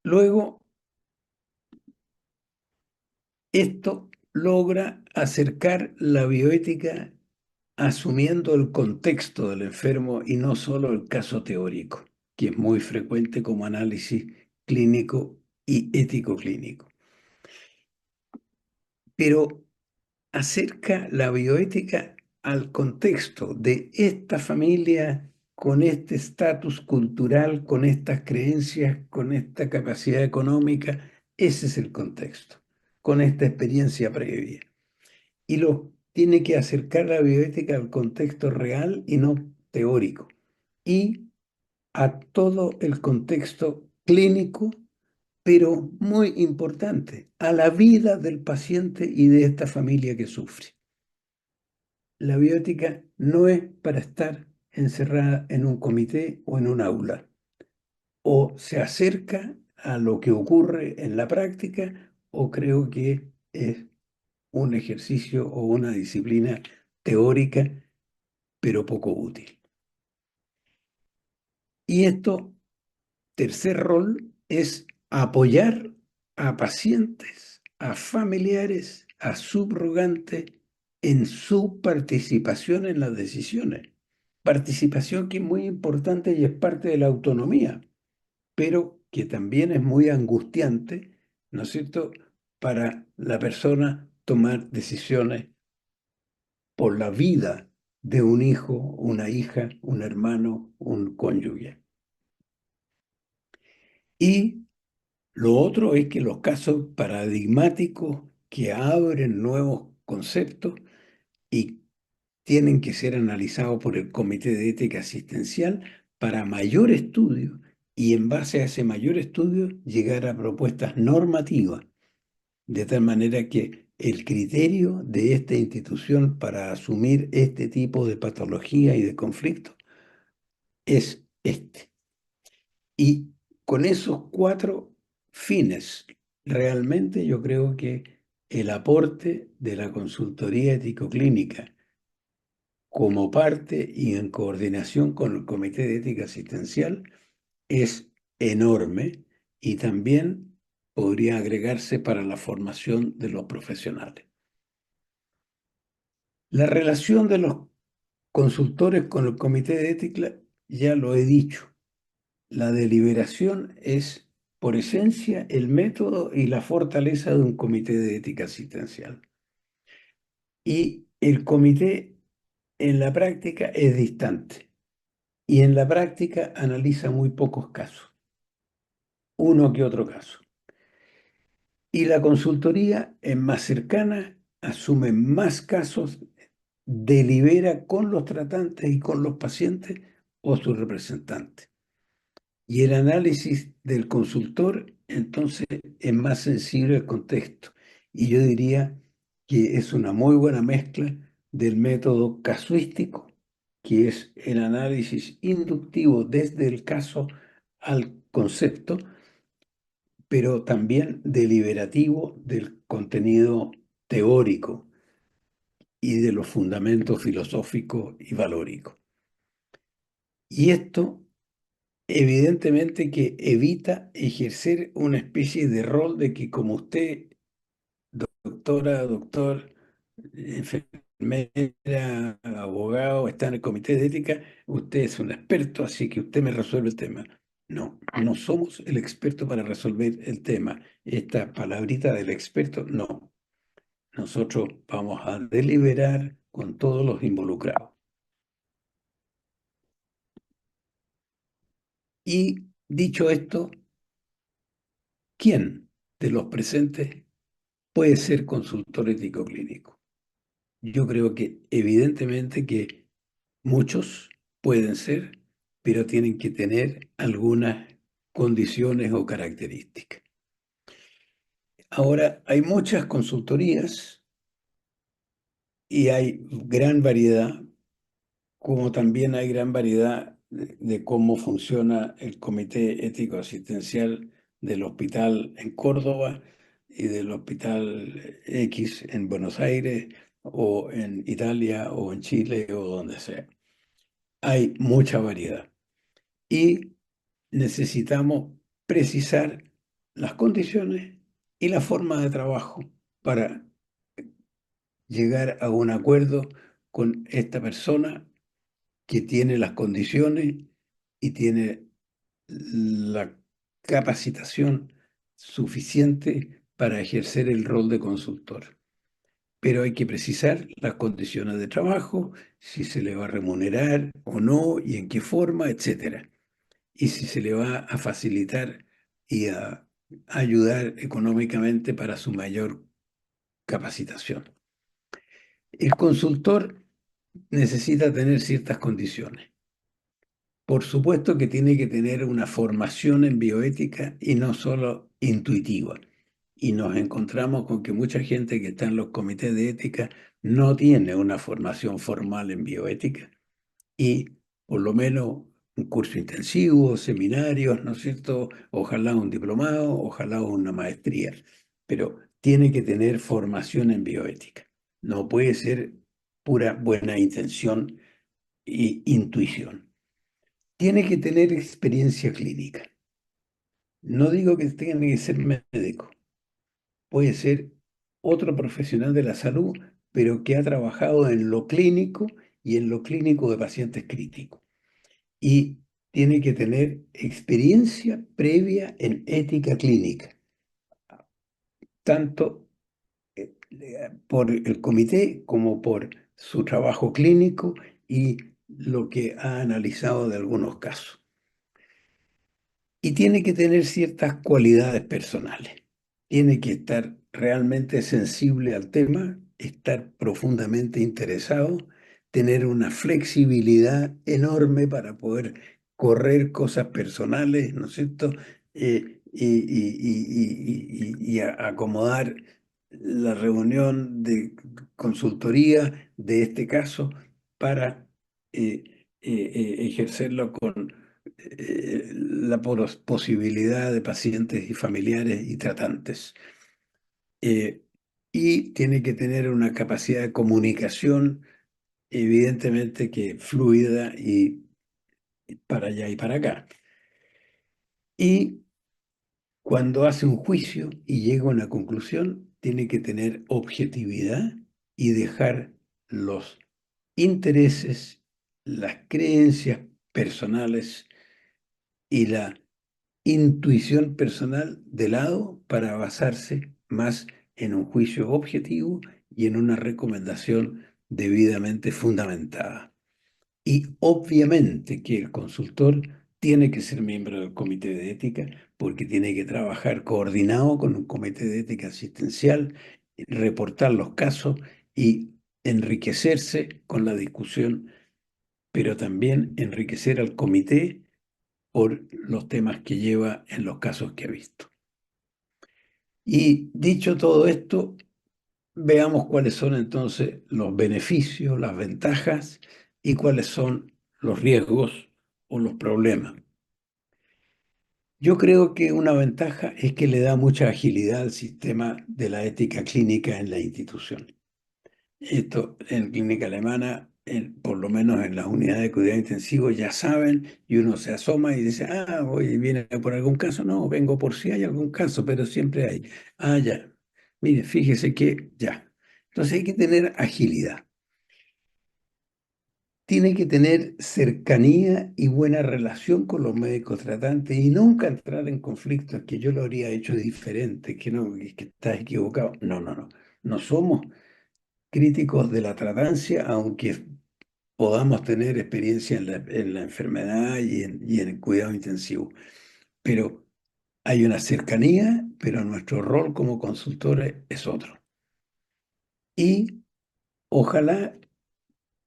Luego, esto logra acercar la bioética asumiendo el contexto del enfermo y no solo el caso teórico, que es muy frecuente como análisis clínico y ético clínico. Pero acerca la bioética al contexto de esta familia con este estatus cultural, con estas creencias, con esta capacidad económica. Ese es el contexto, con esta experiencia previa. Y los tiene que acercar la bioética al contexto real y no teórico, y a todo el contexto clínico, pero muy importante, a la vida del paciente y de esta familia que sufre. La bioética no es para estar encerrada en un comité o en un aula. O se acerca a lo que ocurre en la práctica, o creo que es un ejercicio o una disciplina teórica, pero poco útil. Y esto, tercer rol, es apoyar a pacientes, a familiares, a subrogantes en su participación en las decisiones. Participación que es muy importante y es parte de la autonomía, pero que también es muy angustiante, ¿no es cierto?, para la persona tomar decisiones por la vida de un hijo, una hija, un hermano, un cónyuge. Y lo otro es que los casos paradigmáticos que abren nuevos conceptos y tienen que ser analizados por el Comité de Ética Asistencial para mayor estudio, y en base a ese mayor estudio llegar a propuestas normativas, de tal manera que el criterio de esta institución para asumir este tipo de patología y de conflicto es este. Y con esos cuatro fines, realmente yo creo que el aporte de la consultoría ético-clínica como parte y en coordinación con el Comité de Ética Asistencial es enorme, y también podría agregarse para la formación de los profesionales. La relación de los consultores con el Comité de Ética, ya lo he dicho. La deliberación es, por esencia, el método y la fortaleza de un comité de ética asistencial. Y el comité en la práctica es distante. Y en la práctica analiza muy pocos casos, uno que otro caso. Y la consultoría es más cercana, asume más casos, delibera con los tratantes y con los pacientes o sus representantes. Y el análisis del consultor, entonces, es más sensible al contexto. Y yo diría que es una muy buena mezcla del método casuístico, que es el análisis inductivo desde el caso al concepto, pero también deliberativo del contenido teórico y de los fundamentos filosóficos y valóricos. Y esto evidentemente que evita ejercer una especie de rol de que, como usted, doctora, doctor, enfermera, abogado, está en el comité de ética, usted es un experto, así que usted me resuelve el tema. No, no somos el experto para resolver el tema. Esta palabrita del experto, no. Nosotros vamos a deliberar con todos los involucrados. Y dicho esto, ¿quién de los presentes puede ser consultor ético clínico? Yo creo que evidentemente que muchos pueden ser, pero tienen que tener algunas condiciones o características. Ahora, hay muchas consultorías y hay gran variedad, como también hay gran variedad de cómo funciona el Comité Ético Asistencial del Hospital en Córdoba y del Hospital X en Buenos Aires o en Italia o en Chile o donde sea. Hay mucha variedad y necesitamos precisar las condiciones y la forma de trabajo para llegar a un acuerdo con esta persona que tiene las condiciones y tiene la capacitación suficiente para ejercer el rol de consultor. Pero hay que precisar las condiciones de trabajo, si se le va a remunerar o no y en qué forma, etcétera. Y si se le va a facilitar y a ayudar económicamente para su mayor capacitación. El consultor necesita tener ciertas condiciones. Por supuesto que tiene que tener una formación en bioética y no solo intuitiva. Y nos encontramos con que mucha gente que está en los comités de ética no tiene una formación formal en bioética y por lo menos un curso intensivo, seminarios, ¿no es cierto? Ojalá un diplomado, ojalá una maestría, pero tiene que tener formación en bioética. No puede ser pura buena intención e intuición. Tiene que tener experiencia clínica. No digo que tenga que ser médico, puede ser otro profesional de la salud, pero que ha trabajado en lo clínico y en lo clínico de pacientes críticos. Y tiene que tener experiencia previa en ética clínica, tanto por el comité como por su trabajo clínico y lo que ha analizado de algunos casos. Y tiene que tener ciertas cualidades personales. Tiene que estar realmente sensible al tema, estar profundamente interesado, tener una flexibilidad enorme para poder correr cosas personales, ¿no es cierto? Y acomodar la reunión de consultoría de este caso para ejercerlo con la posibilidad de pacientes y familiares y tratantes. Eh, y tiene que tener una capacidad de comunicación, evidentemente que fluida y para allá y para acá. Y cuando hace un juicio y llega a una conclusión, tiene que tener objetividad y dejar los intereses, las creencias personales y la intuición personal de lado para basarse más en un juicio objetivo y en una recomendación debidamente fundamentada. Y obviamente que el consultor tiene que ser miembro del comité de ética porque tiene que trabajar coordinado con un comité de ética asistencial, reportar los casos y enriquecerse con la discusión, pero también enriquecer al comité por los temas que lleva en los casos que ha visto. Y dicho todo esto, veamos cuáles son entonces los beneficios, las ventajas y cuáles son los riesgos o los problemas. Yo creo que una ventaja es que le da mucha agilidad al sistema de la ética clínica en la institución. Esto en clínica alemana, por lo menos en las unidades de cuidado intensivo, ya saben y uno se asoma y dice, ah, hoy viene por algún caso. No, vengo por si hay algún caso, pero siempre hay. Ah, ya. Mire, fíjese que ya. Entonces hay que tener agilidad. Tiene que tener cercanía y buena relación con los médicos tratantes y nunca entrar en conflictos que yo lo habría hecho diferente, que no, que estás equivocado. No, no, no. No somos críticos de la tratancia, aunque podamos tener experiencia en la enfermedad y en el cuidado intensivo. Pero hay una cercanía, pero nuestro rol como consultores es otro. Y ojalá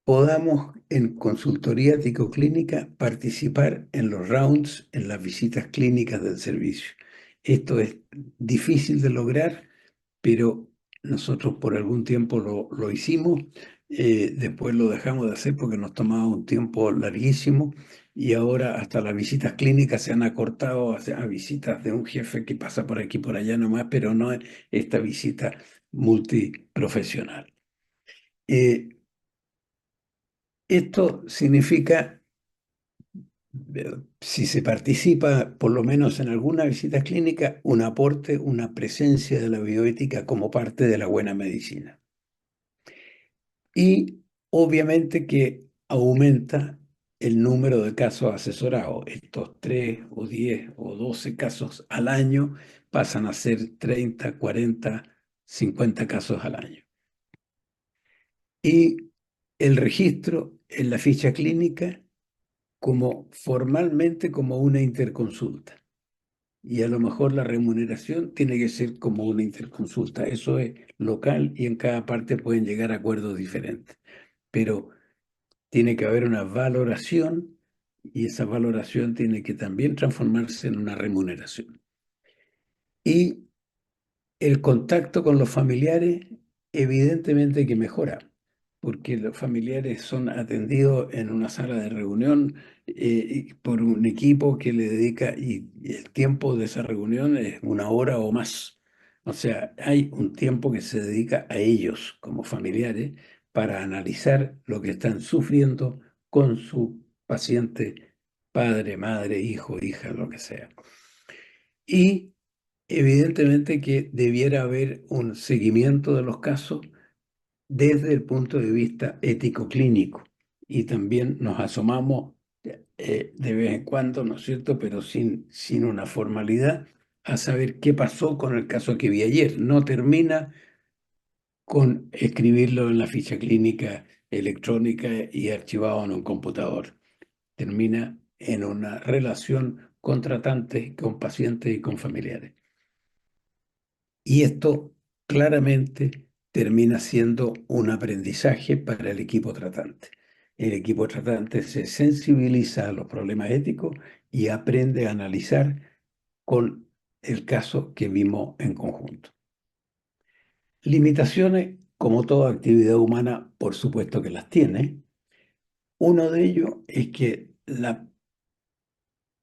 podamos en consultoría psicoclínica participar en los rounds, en las visitas clínicas del servicio. Esto es difícil de lograr, pero nosotros por algún tiempo lo hicimos, después lo dejamos de hacer porque nos tomaba un tiempo larguísimo y ahora hasta las visitas clínicas se han acortado a visitas de un jefe que pasa por aquí por allá nomás, pero no esta visita multiprofesional. Eh, Esto significa, si se participa por lo menos en alguna visita clínica, un aporte, una presencia de la bioética como parte de la buena medicina. Y obviamente que aumenta el número de casos asesorados. Estos 3 o 10 o 12 casos al año pasan a ser 30, 40, 50 casos al año. Y el registro en la ficha clínica como formalmente como una interconsulta. y a lo mejor la remuneración tiene que ser como una interconsulta. Eso es local y en cada parte pueden llegar a acuerdos diferentes. Pero tiene que haber una valoración y esa valoración tiene que también transformarse en una remuneración. Y el contacto con los familiares, evidentemente que mejora, porque los familiares son atendidos en una sala de reunión y por un equipo que le dedica, y el tiempo de esa reunión es una hora o más. O sea, hay un tiempo que se dedica a ellos como familiares para analizar lo que están sufriendo con su paciente, padre, madre, hijo, hija, lo que sea. Y evidentemente que debiera haber un seguimiento de los casos desde el punto de vista ético-clínico. Y también nos asomamos de vez en cuando, ¿no es cierto?, pero sin una formalidad, a saber qué pasó con el caso que vi ayer. No termina con escribirlo en la ficha clínica electrónica y archivado en un computador. Termina en una relación con tratantes, con pacientes y con familiares. Y esto claramente termina siendo un aprendizaje para el equipo tratante. El equipo tratante se sensibiliza a los problemas éticos y aprende a analizar con el caso que vimos en conjunto. Limitaciones, como toda actividad humana, por supuesto que las tiene. Uno de ellos es que la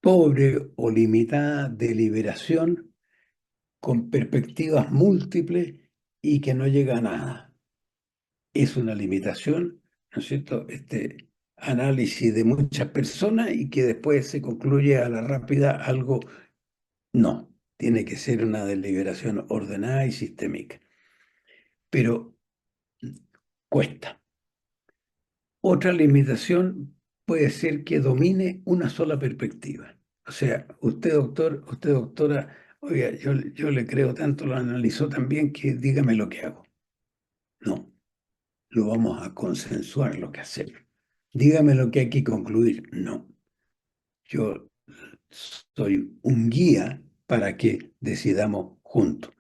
pobre o limitada deliberación con perspectivas múltiples y que no llega a nada. Es una limitación, ¿no es cierto? Este análisis de muchas personas y que después se concluye a la rápida algo. No, tiene que ser una deliberación ordenada y sistémica. Pero cuesta. Otra limitación puede ser que domine una sola perspectiva. O sea, usted doctor, usted doctora, oiga, yo le creo tanto, lo analizó tan bien que dígame lo que hago. No, lo vamos a consensuar lo que hacemos. Dígame lo que hay que concluir. No, yo soy un guía para que decidamos juntos,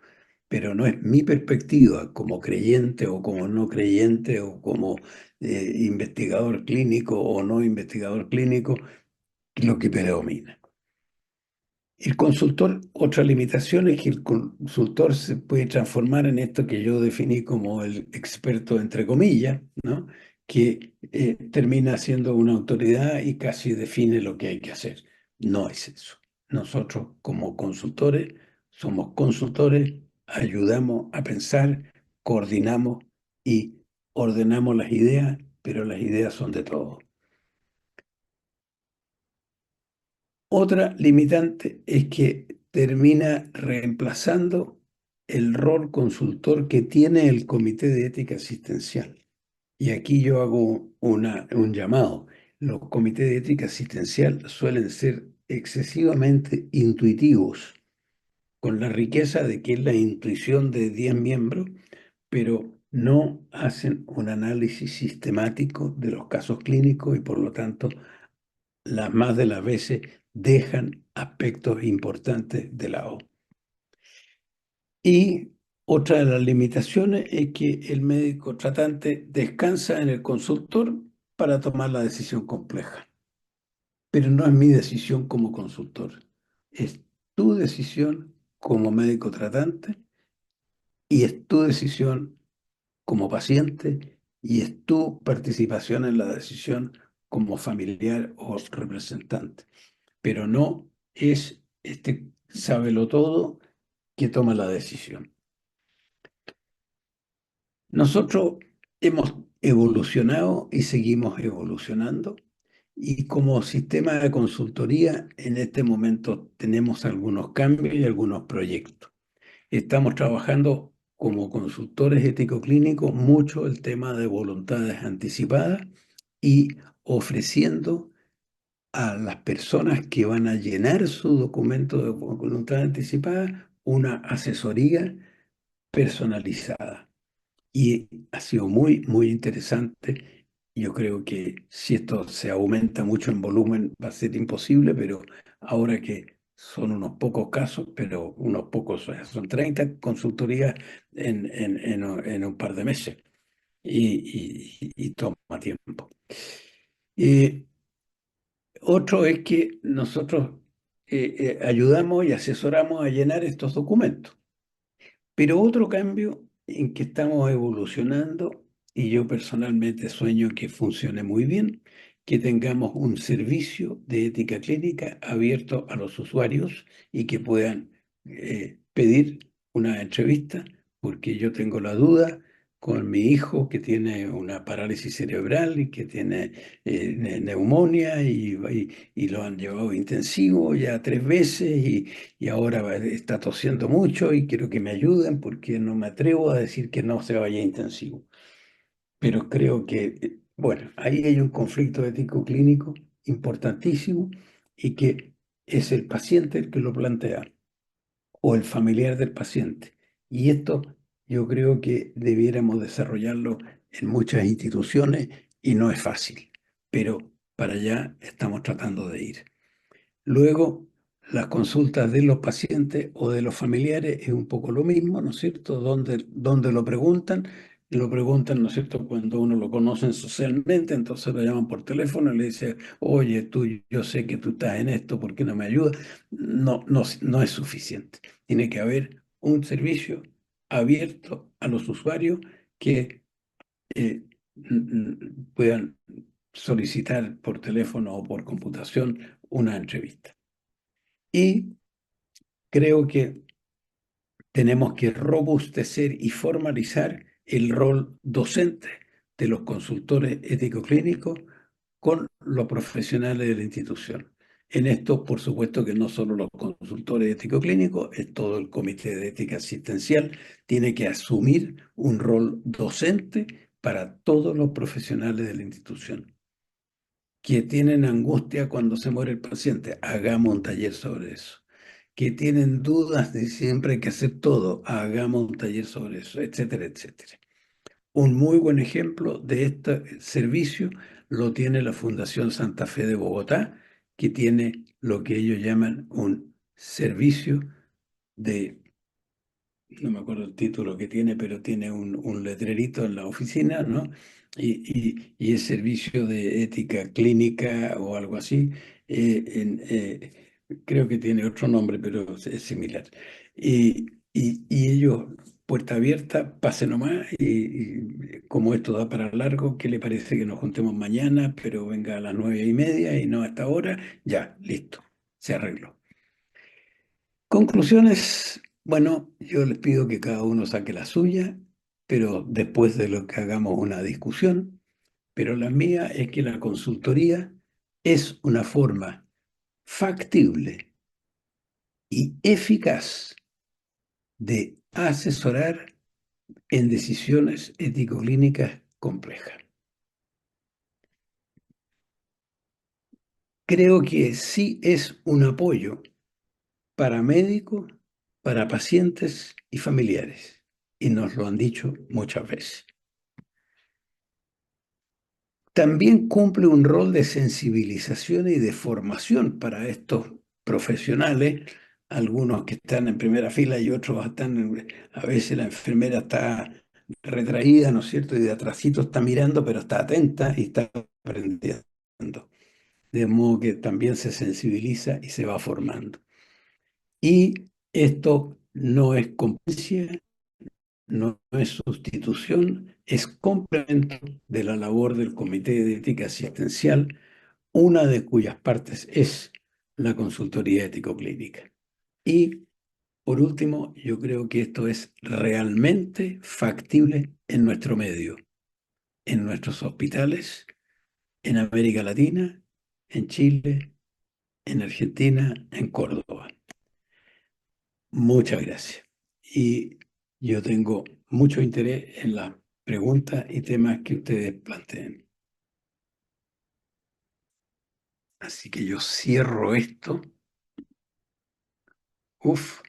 pero no es mi perspectiva como creyente o como no creyente o como investigador clínico o no investigador clínico lo que predomina. El consultor, otra limitación es que el consultor se puede transformar en esto que yo definí como el experto entre comillas, ¿no? Que termina siendo una autoridad y casi define lo que hay que hacer. No es eso. Nosotros como consultores somos consultores, ayudamos a pensar, coordinamos y ordenamos las ideas, pero las ideas son de todos. Otra limitante es que termina reemplazando el rol consultor que tiene el Comité de Ética Asistencial. Y aquí yo hago un llamado. Los comités de ética asistencial suelen ser excesivamente intuitivos, con la riqueza de que es la intuición de 10 miembros, pero no hacen un análisis sistemático de los casos clínicos y por lo tanto las más de las veces dejan aspectos importantes de lado. Y otra de las limitaciones es que el médico tratante descansa en el consultor para tomar la decisión compleja. Pero no es mi decisión como consultor, es tu decisión como médico tratante y es tu decisión como paciente y es tu participación en la decisión como familiar o representante. Pero no es este sábelo todo que toma la decisión. Nosotros hemos evolucionado y seguimos evolucionando y como sistema de consultoría en este momento tenemos algunos cambios y algunos proyectos. Estamos trabajando como consultores ético-clínicos mucho el tema de voluntades anticipadas y ofreciendo a las personas que van a llenar su documento de voluntad anticipada una asesoría personalizada. Y ha sido muy interesante. Yo creo que si esto se aumenta mucho en volumen va a ser imposible, pero ahora que son unos pocos casos, pero unos pocos, o sea, son 30 consultorías en un par de meses y toma tiempo. Y otro es que nosotros ayudamos y asesoramos a llenar estos documentos. Pero otro cambio en que estamos evolucionando, y yo personalmente sueño que funcione muy bien, que tengamos un servicio de ética clínica abierto a los usuarios y que puedan pedir una entrevista, porque yo tengo la duda con mi hijo que tiene una parálisis cerebral y que tiene neumonía y lo han llevado intensivo ya 3 veces y ahora está tosiendo mucho y quiero que me ayuden porque no me atrevo a decir que no se vaya intensivo. Pero creo que, bueno, ahí hay un conflicto ético-clínico importantísimo y que es el paciente el que lo plantea o el familiar del paciente. Y esto yo creo que debiéramos desarrollarlo en muchas instituciones y no es fácil, pero para allá estamos tratando de ir. Luego, las consultas de los pacientes o de los familiares es un poco lo mismo, ¿no es cierto? Donde lo preguntan, ¿no es cierto? Cuando uno lo conocen socialmente, entonces lo llaman por teléfono y le dicen, oye, tú, yo sé que tú estás en esto, ¿por qué no me ayudas? No, no, no es suficiente. Tiene que haber un servicio abierto a los usuarios que puedan solicitar por teléfono o por computación una entrevista. Y creo que tenemos que robustecer y formalizar el rol docente de los consultores ético-clínicos con los profesionales de la institución. En esto, por supuesto que no solo los consultores ético-clínicos, es todo el comité de ética asistencial, tiene que asumir un rol docente para todos los profesionales de la institución que tienen angustia cuando se muere el paciente, hagamos un taller sobre eso. Que tienen dudas de si siempre hay que hacer todo, hagamos un taller sobre eso, etcétera, etcétera. Un muy buen ejemplo de este servicio lo tiene la Fundación Santa Fe de Bogotá, que tiene lo que ellos llaman un servicio de no me acuerdo el título que tiene, pero tiene un letrerito en la oficina, ¿no? Y es servicio de ética clínica o algo así. Creo que tiene otro nombre, pero es similar. Y ellos, puerta abierta, pase nomás, y como esto da para largo, ¿qué le parece que nos juntemos mañana, pero venga a las 9:30 y no hasta ahora? Ya, listo, se arregló. Conclusiones, bueno, yo les pido que cada uno saque la suya, pero después de lo que hagamos una discusión, pero la mía es que la consultoría es una forma factible y eficaz de asesorar en decisiones ético-clínicas complejas. Creo que sí es un apoyo para médicos, para pacientes y familiares, y nos lo han dicho muchas veces. También cumple un rol de sensibilización y de formación para estos profesionales, algunos que están en primera fila y otros están, a veces la enfermera está retraída, ¿no es cierto? Y de atrásito está mirando, pero está atenta y está aprendiendo. De modo que también se sensibiliza y se va formando. Y esto no es competencia, no es sustitución, es complemento de la labor del Comité de Ética Asistencial, una de cuyas partes es la consultoría ético-clínica. Y por último, yo creo que esto es realmente factible en nuestro medio, en nuestros hospitales, en América Latina, en Chile, en Argentina, en Córdoba. Muchas gracias. Y yo tengo mucho interés en las preguntas y temas que ustedes planteen. Así que yo cierro esto. Uf,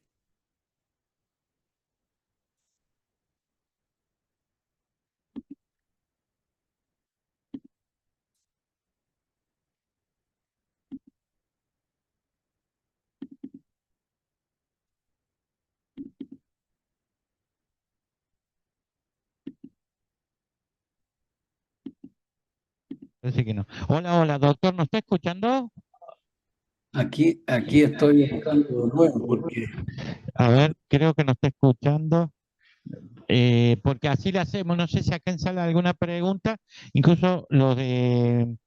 Parece que no. Hola, hola, doctor, ¿nos está escuchando? Aquí estoy entrando de nuevo porque A ver, creo que nos está escuchando. Porque así le hacemos, no sé si acá en sala alguna pregunta, incluso los que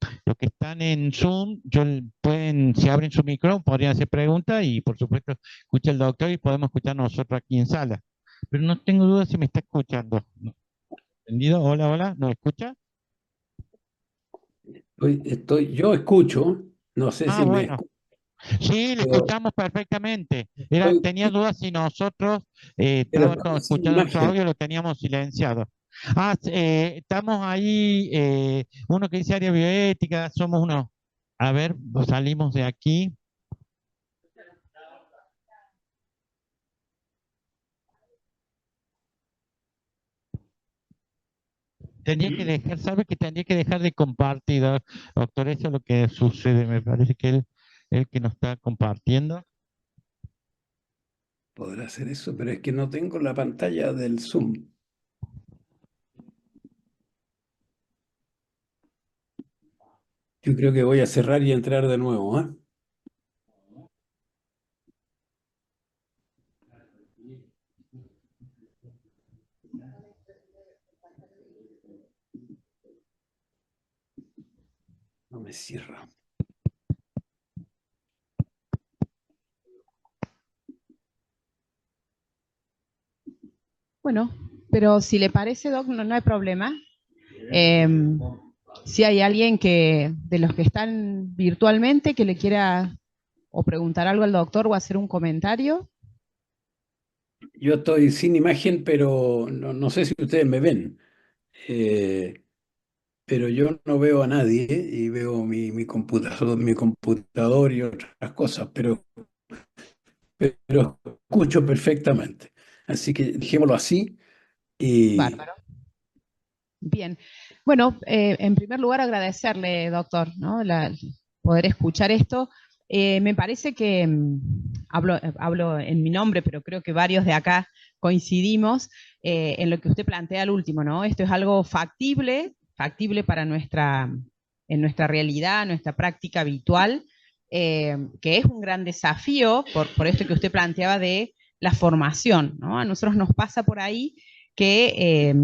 están en Zoom, pueden, si abren su micrófono, podrían hacer preguntas y por supuesto escucha el doctor y podemos escuchar nosotros aquí en sala. Pero no tengo duda si me está escuchando. ¿Entendido? Hola, hola, ¿nos escucha? yo escucho, no sé Ah, si me bueno. escucho, Sí, le pero escuchamos perfectamente. estoy, Tenía dudas si nosotros pero estaba todo estoy sin escuchando su imagen. audio, lo teníamos silenciado. Estamos ahí, uno que dice área bioética, somos uno. A ver, salimos de aquí. Tendría que dejar, ¿sabe que tendría que dejar de compartir, doctor? Eso es lo que sucede. Me parece que él que nos está compartiendo. Podrá hacer eso, pero es que no tengo la pantalla del Zoom. Yo creo que voy a cerrar y entrar de nuevo, ¿eh? No me cierra. Bueno, pero si le parece, Doc, no hay problema. Eh, si hay alguien de los que están virtualmente, que le quiera o preguntar algo al doctor o hacer un comentario. Yo estoy sin imagen, pero no sé si ustedes me ven. Eh, pero yo no veo a nadie y veo mi computador y otras cosas, pero escucho perfectamente. Así que dejémoslo así y Bárbaro. Bien. Bueno, en primer lugar agradecerle, doctor, ¿no? Poder escuchar esto. Me parece que hablo en mi nombre, pero creo que varios de acá coincidimos en lo que usted plantea al último, ¿no? Esto es algo factible para en nuestra realidad, nuestra práctica habitual, que es un gran desafío por esto que usted planteaba de la formación, ¿no? A nosotros nos pasa por ahí que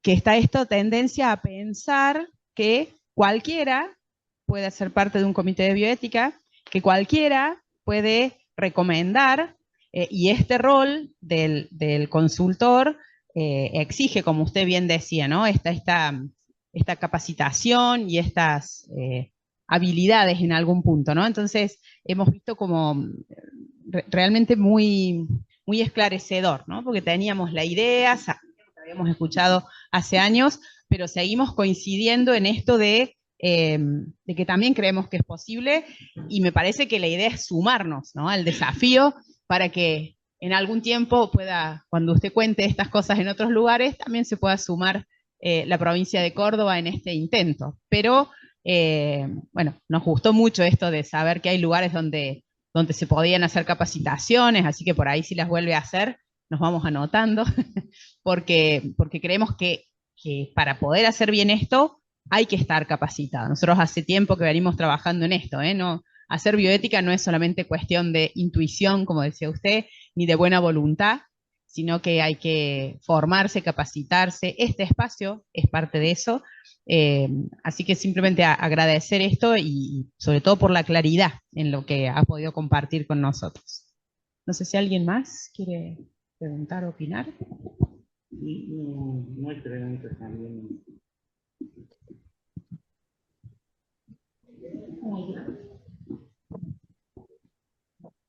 que está esta tendencia a pensar que cualquiera puede ser parte de un comité de bioética, que cualquiera puede recomendar, y este rol del consultor exige, como usted bien decía, ¿no? Esta capacitación y estas habilidades en algún punto, ¿no? Entonces, hemos visto como realmente muy esclarecedor, ¿no? Porque teníamos la idea, habíamos escuchado hace años, pero seguimos coincidiendo en esto de que también creemos que es posible y me parece que la idea es sumarnos, ¿no? Al desafío para que en algún tiempo pueda, cuando usted cuente estas cosas en otros lugares, también se pueda sumar la provincia de Córdoba en este intento. Pero, bueno, nos gustó mucho esto de saber que hay lugares donde se podían hacer capacitaciones, así que por ahí si las vuelve a hacer, nos vamos anotando, porque creemos que para poder hacer bien esto hay que estar capacitado. Nosotros hace tiempo que venimos trabajando en esto, ¿eh? No, hacer bioética no es solamente cuestión de intuición, como decía usted, ni de buena voluntad, sino que hay que formarse, capacitarse. Este espacio es parte de eso. Eh, Así que simplemente agradecer esto y sobre todo por la claridad en lo que ha podido compartir con nosotros. No sé si alguien más quiere preguntar o opinar. No, no hay preguntas también.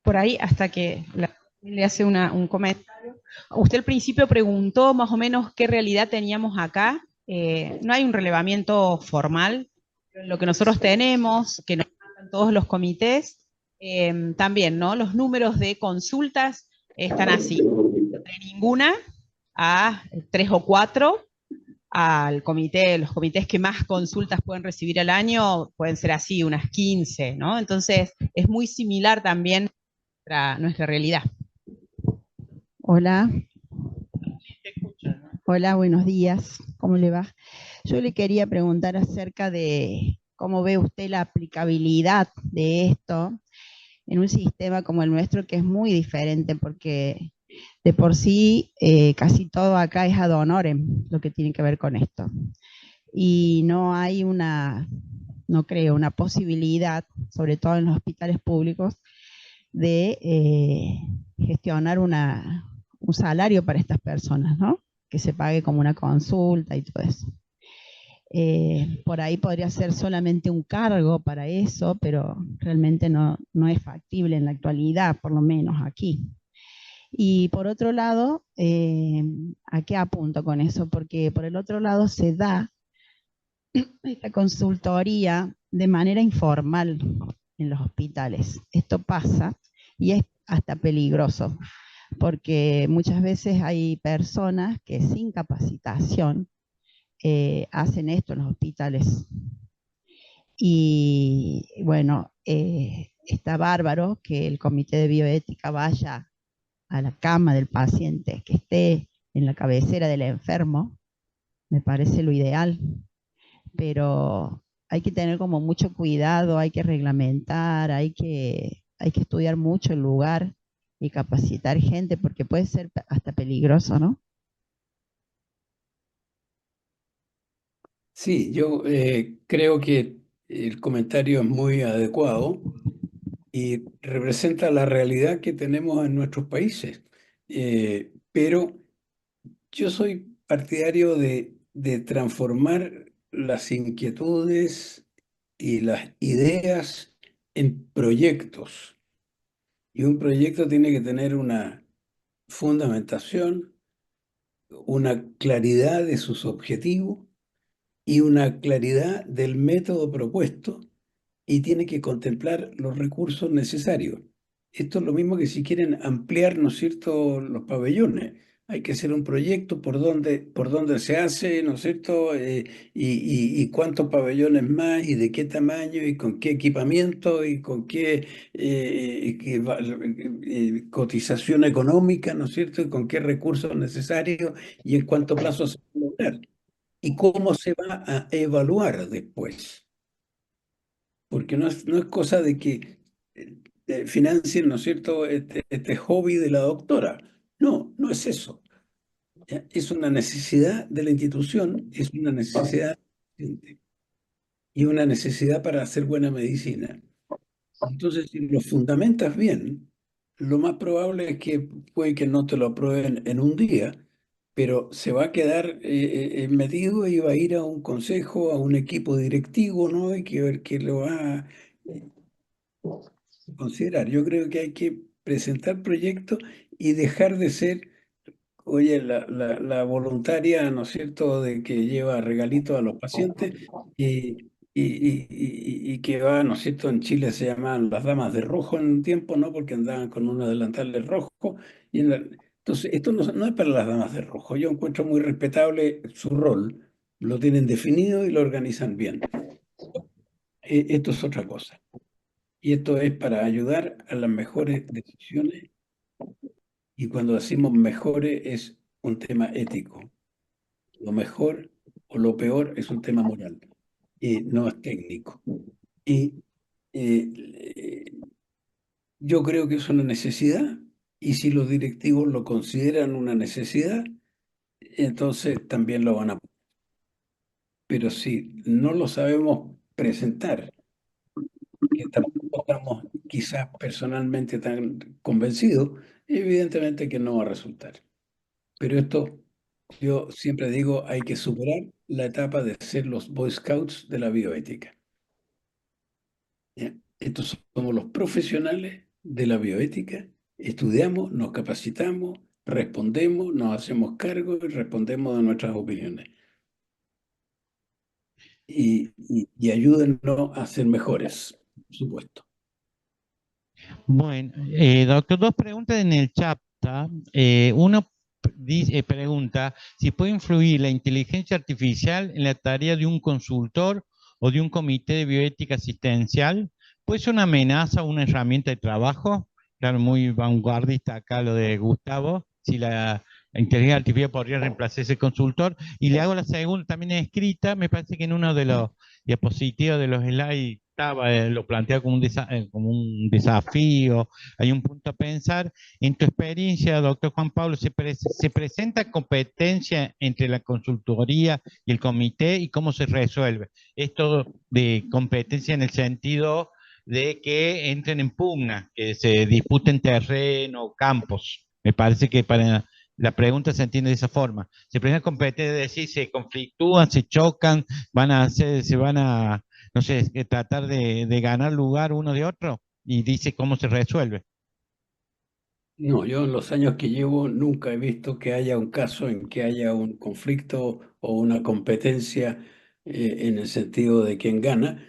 Por ahí hasta que le hace un comentario. Usted al principio preguntó más o menos qué realidad teníamos acá. No hay un relevamiento formal. Lo que nosotros tenemos, que nos mandan todos los comités, también, ¿no? Los números de consultas están así, de ninguna a tres o cuatro, al comité, los comités que más consultas pueden recibir al año pueden ser así, unas 15, ¿no? Entonces, es muy similar también a nuestra realidad. Hola, hola, buenos días. ¿cómo le va? Yo le quería preguntar acerca de cómo ve usted la aplicabilidad de esto en un sistema como el nuestro, que es muy diferente, porque de por sí casi todo acá es ad honorem, lo que tiene que ver con esto. Y no hay no creo, una posibilidad, sobre todo en los hospitales públicos, de gestionar un salario para estas personas, ¿no? Que se pague como una consulta y todo eso. Por ahí podría ser solamente un cargo para eso, pero realmente no es factible en la actualidad, por lo menos aquí. Y por otro lado, ¿a qué apunto con eso? Porque por el otro lado se da esta consultoría de manera informal en los hospitales. Esto pasa y es hasta peligroso, porque muchas veces hay personas que sin capacitación hacen esto en los hospitales. Y bueno, está bárbaro que el comité de bioética vaya a la cama del paciente, que esté en la cabecera del enfermo, me parece lo ideal, pero hay que tener como mucho cuidado, hay que reglamentar, hay que estudiar mucho el lugar y capacitar gente, porque puede ser hasta peligroso, ¿no? Sí, yo creo que el comentario es muy adecuado y representa la realidad que tenemos en nuestros países. Pero yo soy partidario de transformar las inquietudes y las ideas en proyectos. Y un proyecto tiene que tener una fundamentación, una claridad de sus objetivos y una claridad del método propuesto, y tiene que contemplar los recursos necesarios. Esto es lo mismo que si quieren ampliar, ¿no es cierto?, los pabellones. Hay que hacer un proyecto por dónde se hace, ¿no es cierto?, y cuántos pabellones más, y de qué tamaño, y con qué equipamiento, y con qué cotización económica, ¿no es cierto?, y con qué recursos necesarios, y en cuánto plazo se va a lograr. Y cómo se va a evaluar después. Porque no es cosa de que financien, ¿no es cierto?, este hobby de la doctora. No, no es eso. ¿Ya? Es una necesidad de la institución, es una necesidad y una necesidad para hacer buena medicina. Entonces, si lo fundamentas bien, lo más probable es que puede que no te lo aprueben en un día, pero se va a quedar metido y va a ir a un consejo, a un equipo directivo, ¿no? Y que lo va a considerar. Yo creo que hay que presentar proyectos y dejar de ser, oye, la voluntaria, ¿no es cierto?, de que lleva regalitos a los pacientes y que va, ¿no es cierto?, en Chile se llamaban las damas de rojo en un tiempo, ¿no?, porque andaban con un delantal de rojo. Entonces, esto no es para las damas de rojo. Yo encuentro muy respetable su rol, lo tienen definido y lo organizan bien. Esto es otra cosa. Y esto es para ayudar a las mejores decisiones. Y cuando decimos mejores es un tema ético. Lo mejor o lo peor es un tema moral, y no es técnico. Y eh, yo creo que es una necesidad, y si los directivos lo consideran una necesidad, entonces también lo van a... Pero si no lo sabemos presentar, que tampoco estamos quizás personalmente tan convencidos, evidentemente que no va a resultar. Pero esto, yo siempre digo, hay que superar la etapa de ser los Boy Scouts de la bioética. ¿Ya? Estos somos los profesionales de la bioética, estudiamos, nos capacitamos, respondemos, nos hacemos cargo y respondemos de nuestras opiniones. Y ayúdennos a ser mejores, por supuesto. Bueno, doctor, dos preguntas en el chat. Uno pregunta si puede influir la inteligencia artificial en la tarea de un consultor o de un comité de bioética asistencial. ¿Puede ser una amenaza o una herramienta de trabajo? Claro, muy vanguardista acá lo de Gustavo. Si la inteligencia artificial podría reemplazar ese consultor. Y le hago la segunda también escrita, me parece que en uno de los diapositivas de los slides estaba, lo plantea como un desafío, hay un punto a pensar. En tu experiencia, doctor Juan Pablo, ¿se presenta competencia entre la consultoría y el comité y cómo se resuelve? Esto de competencia en el sentido de que entren en pugna, que se disputen terreno, campos. Me parece que para la pregunta se entiende de esa forma. Se presenta competencia, es decir, se conflictúan, se chocan, se van a, no sé, tratar de ganar lugar uno de otro y dice cómo se resuelve. No, yo en los años que llevo nunca he visto que haya un caso en que haya un conflicto o una competencia en el sentido de quién gana,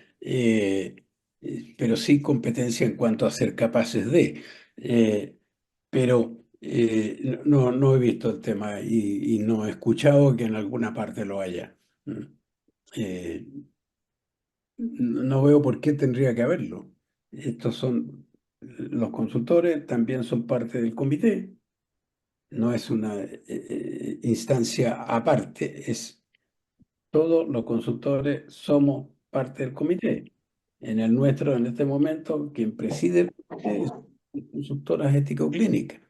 pero sí competencia en cuanto a ser capaces de. Pero no he visto el tema y no he escuchado que en alguna parte lo haya. Mm. Eh, no veo por qué tendría que haberlo. Estos son los consultores, también son parte del comité. No es una instancia aparte, es todos los consultores somos parte del comité. En el nuestro, en este momento, quien preside el comité es la consultora ético-clínica.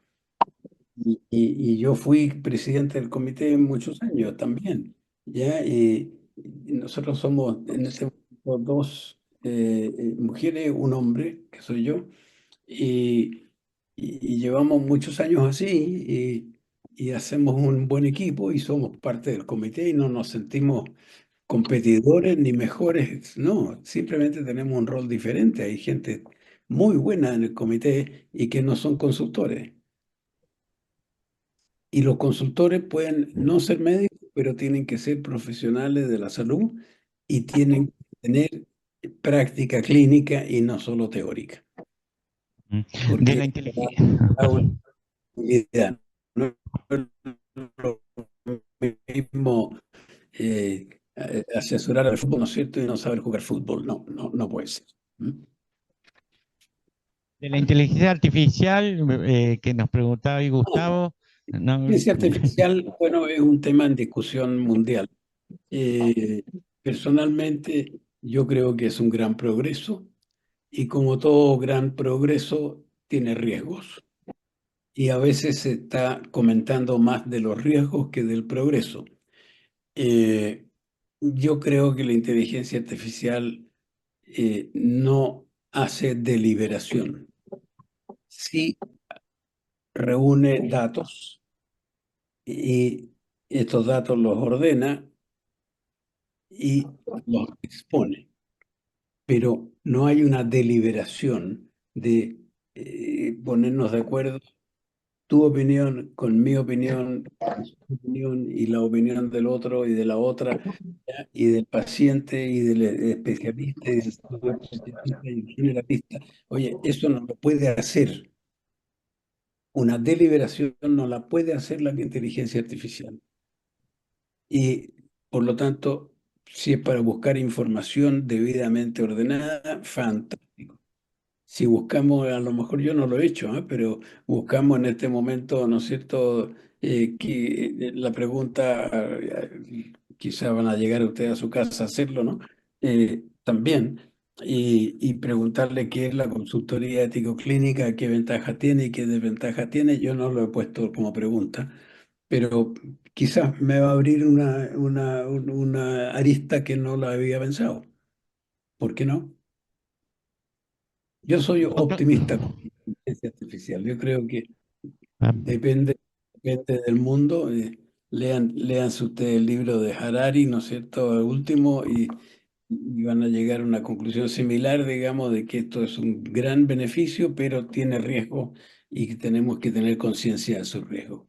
Y yo fui presidente del comité muchos años también, ¿ya? Y nosotros somos en este momento dos mujeres, un hombre, que soy yo, y, y llevamos muchos años así y hacemos un buen equipo y somos parte del comité y no nos sentimos competidores ni mejores, no, simplemente tenemos un rol diferente. Hay gente muy buena en el comité y que no son consultores. Y los consultores pueden no ser médicos, pero tienen que ser profesionales de la salud y tienen que tener práctica clínica y no solo teórica, Mm. De la porque inteligencia, da una idea. No es lo mismo asesorar al fútbol, ¿no es cierto? Y no saber jugar fútbol. No puede ser. ¿Mm? de la inteligencia artificial que nos preguntaba hoy Gustavo, La no, inteligencia artificial, bueno, es un tema en discusión mundial. Eh, Personalmente, yo creo que es un gran progreso y como todo gran progreso, tiene riesgos. Y a veces se está comentando más de los riesgos que del progreso. Eh, yo creo que la inteligencia artificial no hace deliberación. Sí reúne datos y estos datos los ordena y los expone, pero no hay una deliberación de ponernos de acuerdo tu opinión con mi opinión, con su opinión y la opinión del otro y de la otra, ¿ya? Y del paciente y del especialista y del especialista y del generalista. Oye, eso no lo puede hacer. Una deliberación no la puede hacer la inteligencia artificial. Y por lo tanto, si es para buscar información debidamente ordenada, fantástico. Si buscamos, a lo mejor yo no lo he hecho, ¿eh? Pero buscamos en este momento, ¿no es cierto? La pregunta, quizá van a llegar ustedes a su casa a hacerlo, ¿no? También, y preguntarle qué es la consultoría ético-clínica, qué ventaja tiene y qué desventaja tiene. Yo no lo he puesto como pregunta, pero quizás me va a abrir una arista que no la había pensado. ¿Por qué no? Yo soy doctor, optimista con la inteligencia artificial. Yo creo que ah, depende del mundo. Léanse ustedes el libro de Harari, ¿no es cierto? El último, y van a llegar a una conclusión similar, digamos, de que esto es un gran beneficio, pero tiene riesgo y que tenemos que tener conciencia de sus riesgos.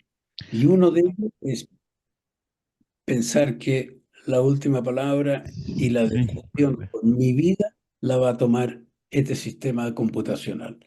Y uno de ellos es pensar que la última palabra y la sí. decisión con mi vida la va a tomar este sistema computacional.